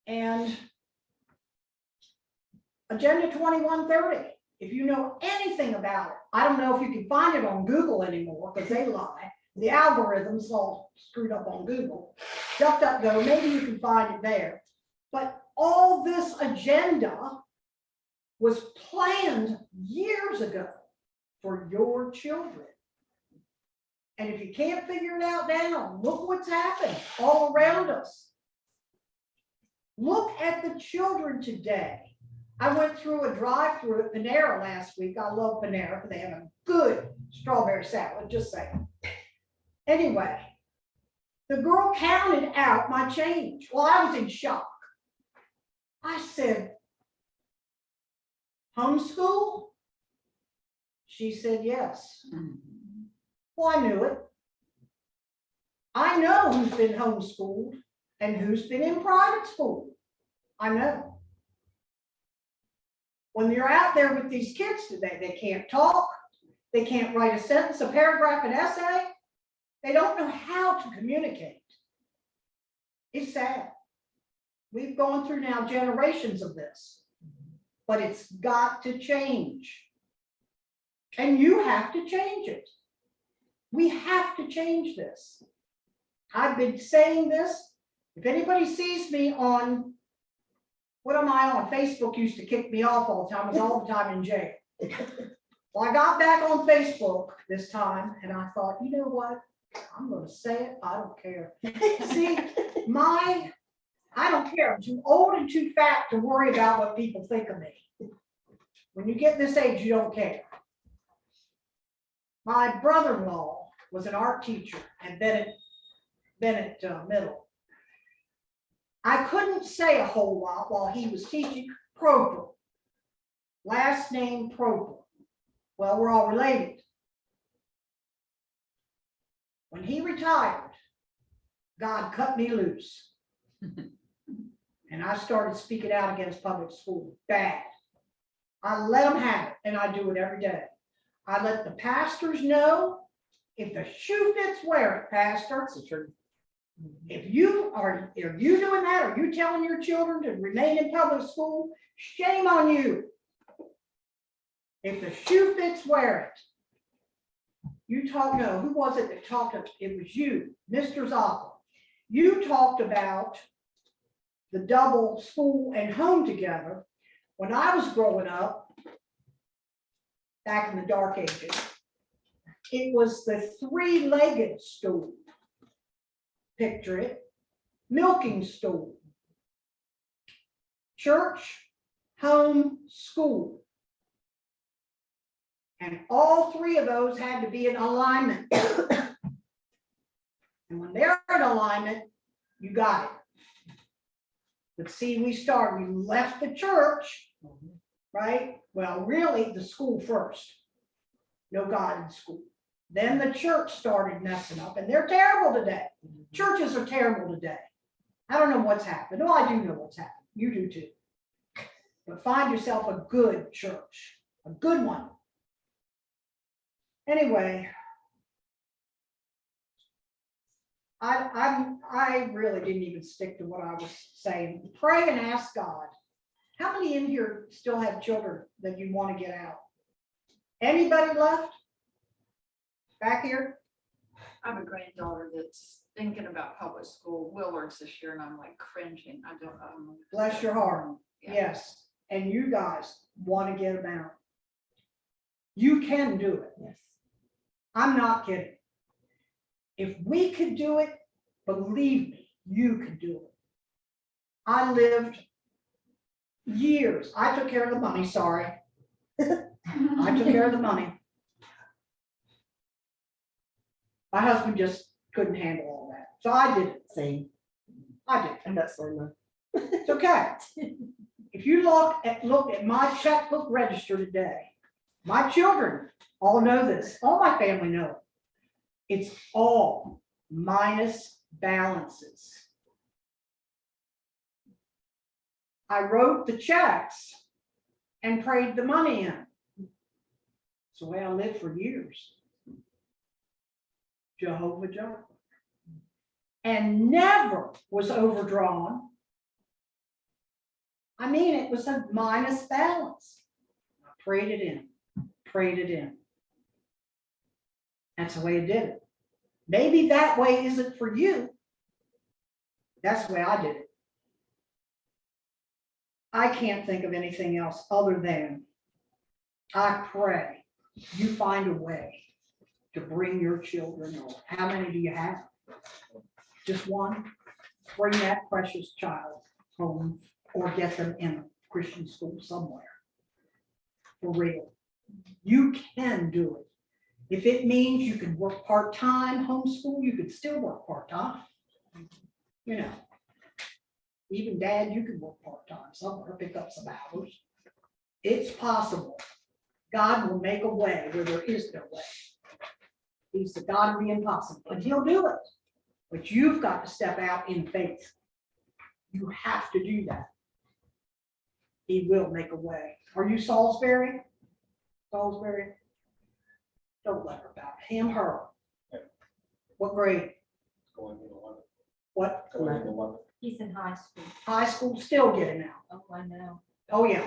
And Agenda 2130, if you know anything about it, I don't know if you can find it on Google anymore because they lie. The algorithm's all screwed up on Google. DuckDuckGo, maybe you can find it there. But all this agenda was planned years ago for your children. And if you can't figure it out now, look what's happened all around us. Look at the children today. I went through a drive-through at Panera last week. I love Panera because they have a good strawberry salad, just saying. Anyway, the girl counted out my change. Well, I was in shock. I said, homeschool? She said, yes. Well, I knew it. I know who's been homeschooled and who's been in private school. I know. When you're out there with these kids today, they can't talk, they can't write a sentence, a paragraph, an essay. They don't know how to communicate. It's sad. We've gone through now generations of this, but it's got to change. And you have to change it. We have to change this. I've been saying this. If anybody sees me on, what am I on? Facebook used to kick me off all the time. I was all the time in jail. Well, I got back on Facebook this time and I thought, you know what? I'm going to say it. I don't care. See, I don't care. I'm too old and too fat to worry about what people think of me. When you get this age, you don't care. My brother-in-law was an art teacher at Bennett Middle. I couldn't say a whole lot while he was teaching. Propper. Last name Propper. Well, we're all related. When he retired, God cut me loose. And I started speaking out against public school. Bad. I let them have it, and I do it every day. I let the pastors know, if the shoe fits, wear it, pastor. If you are you doing that? Are you telling your children to remain in public school? Shame on you. If the shoe fits, wear it. You talk, no, who was it that talked? It was you, Mr. Zockoll. You talked about the double school and home together. When I was growing up, back in the dark ages, it was the three-legged stool. Picture it, milking stool. Church, home, school. And all three of those had to be in alignment. And when they're in alignment, you got it. But see, we left the church, right? Well, really the school first. No God in school. Then the church started messing up, and they're terrible today. Churches are terrible today. I don't know what's happened. Oh, I do know what's happened. You do too. But find yourself a good church, a good one. Anyway, I really didn't even stick to what I was saying. Pray and ask God. How many in here still have children that you want to get out? Anybody left? Back here? I have a granddaughter that's thinking about public school, Willards this year, and I'm like cringing. I don't know. Bless your heart. Yeah. Yes. And you guys want to get them out. You can do it. Yes. I'm not kidding. If we could do it, believe me, you could do it. I lived years. I took care of the money, sorry. I took care of the money. My husband just couldn't handle all that. So I did it. Same. I did. And that's Linda. It's okay. If you look at my checkbook register today, my children all know this, all my family know it. It's all minus balances. I wrote the checks and prayed the money in. It's the way I lived for years. Jehovah Jireh. And never was overdrawn. I mean, it was a minus balance. I prayed it in, prayed it in. That's the way I did it. Maybe that way isn't for you. That's the way I did it. I can't think of anything else other than I pray you find a way to bring your children home. How many do you have? Just one? Bring that precious child home or get them in a Christian school somewhere. For real. You can do it. If it means you can work part-time homeschool, you can still work part-time. You know, even dad, you can work part-time somewhere, pick up some hours. It's possible. God will make a way where there is no way. He's the God of the impossible, and he'll do it. But you've got to step out in faith. You have to do that. He will make a way. Are you Salisbury? Salisbury? Don't let her about him, her. What grade? What? He's in high school. High school, still getting out. Oh, I know. Oh, yeah.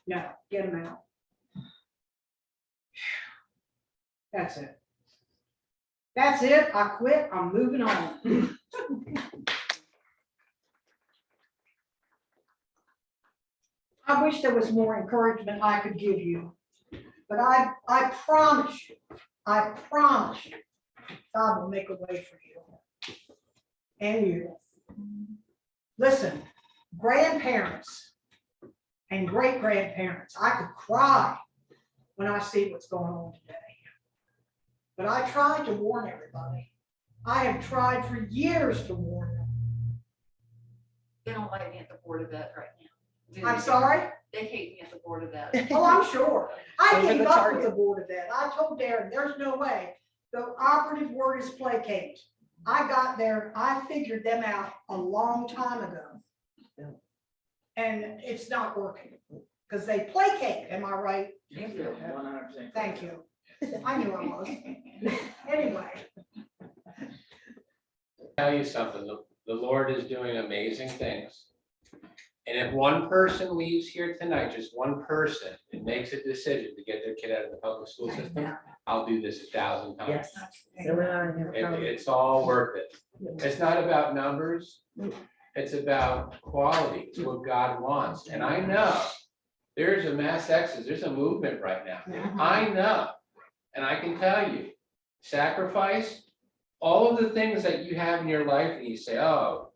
No, get him out. That's it. That's it. I quit. I'm moving on. I wish there was more encouragement I could give you, but I promise you, God will make a way for you. And you. Listen, grandparents and great-grandparents, I could cry when I see what's going on today. But I tried to warn everybody. I have tried for years to warn them. They don't like me at the Board of Ed right now. I'm sorry? They hate me at the Board of Ed. Oh, I'm sure. I Over gave the up target. with the Board of Ed. I told Darren, there's no way. The operative word is placate. I got there, I figured them out a long time ago. And it's not working because they placate, am I right? 100%. Thank you. I knew I was. Anyway, Tell you something, the Lord is doing amazing things. And if one person leaves here tonight, just one person, and makes a decision to get their kid out of the public school system, I'll do this 1,000 times. It's all worth it. It's not about numbers. It's about quality. It's what God wants. And I know there's a mass exodus. There's a movement right now. I know. And I can tell you, sacrifice, all of the things that you have in your life and you say, oh,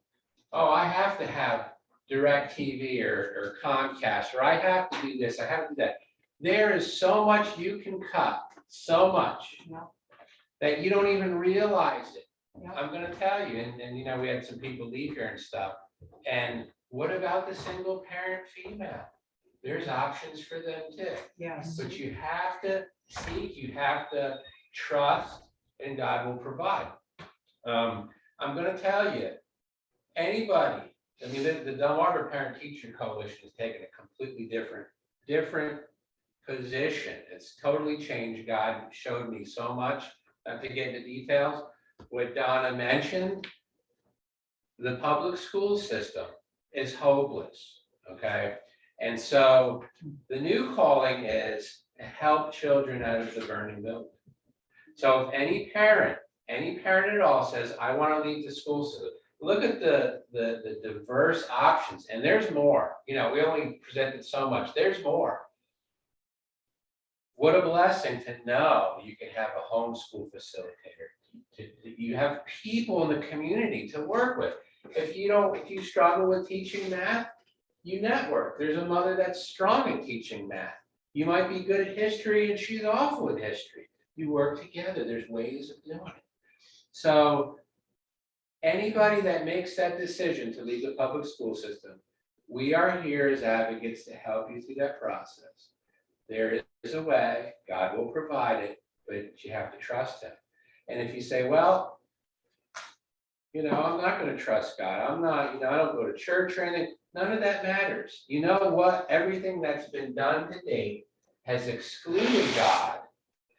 I have to have DirecTV or Comcast, or I have to do this, I have to do that. There is so much you can cut, so much, that you don't even realize it. I'm gonna tell you, and you know, we had some people leave here and stuff. And what about the single parent female? There's options for them too. yes. But you have to seek, you have to trust, and God will provide. I'm gonna tell you, anybody, I mean, the Delmarva Parent Teacher Coalition has taken a completely different position. It's totally changed. God showed me so much, not to get into details. What Donna mentioned, the public school system is hopeless, okay? And so the new calling is to help children out of the burning building. So if any parent at all says, I want to leave the school system, look at the diverse options, and there's more. You know, we only presented so much, there's more. What a blessing to know you can have a homeschool facilitator. You have people in the community to work with. If you struggle with teaching math, you network. There's a mother that's strong at teaching math. You might be good at history and she's awful with history. You work together. There's ways of doing it. So anybody that makes that decision to leave the public school system, we are here as advocates to help you through that process. There is a way, God will provide it, but you have to trust him. And if you say, well, I'm not gonna trust God, I'm not, I don't go to church or anything, none of that matters. You know what? Everything that's been done to date has excluded God.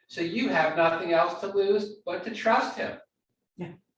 So you have nothing else to lose but to trust him.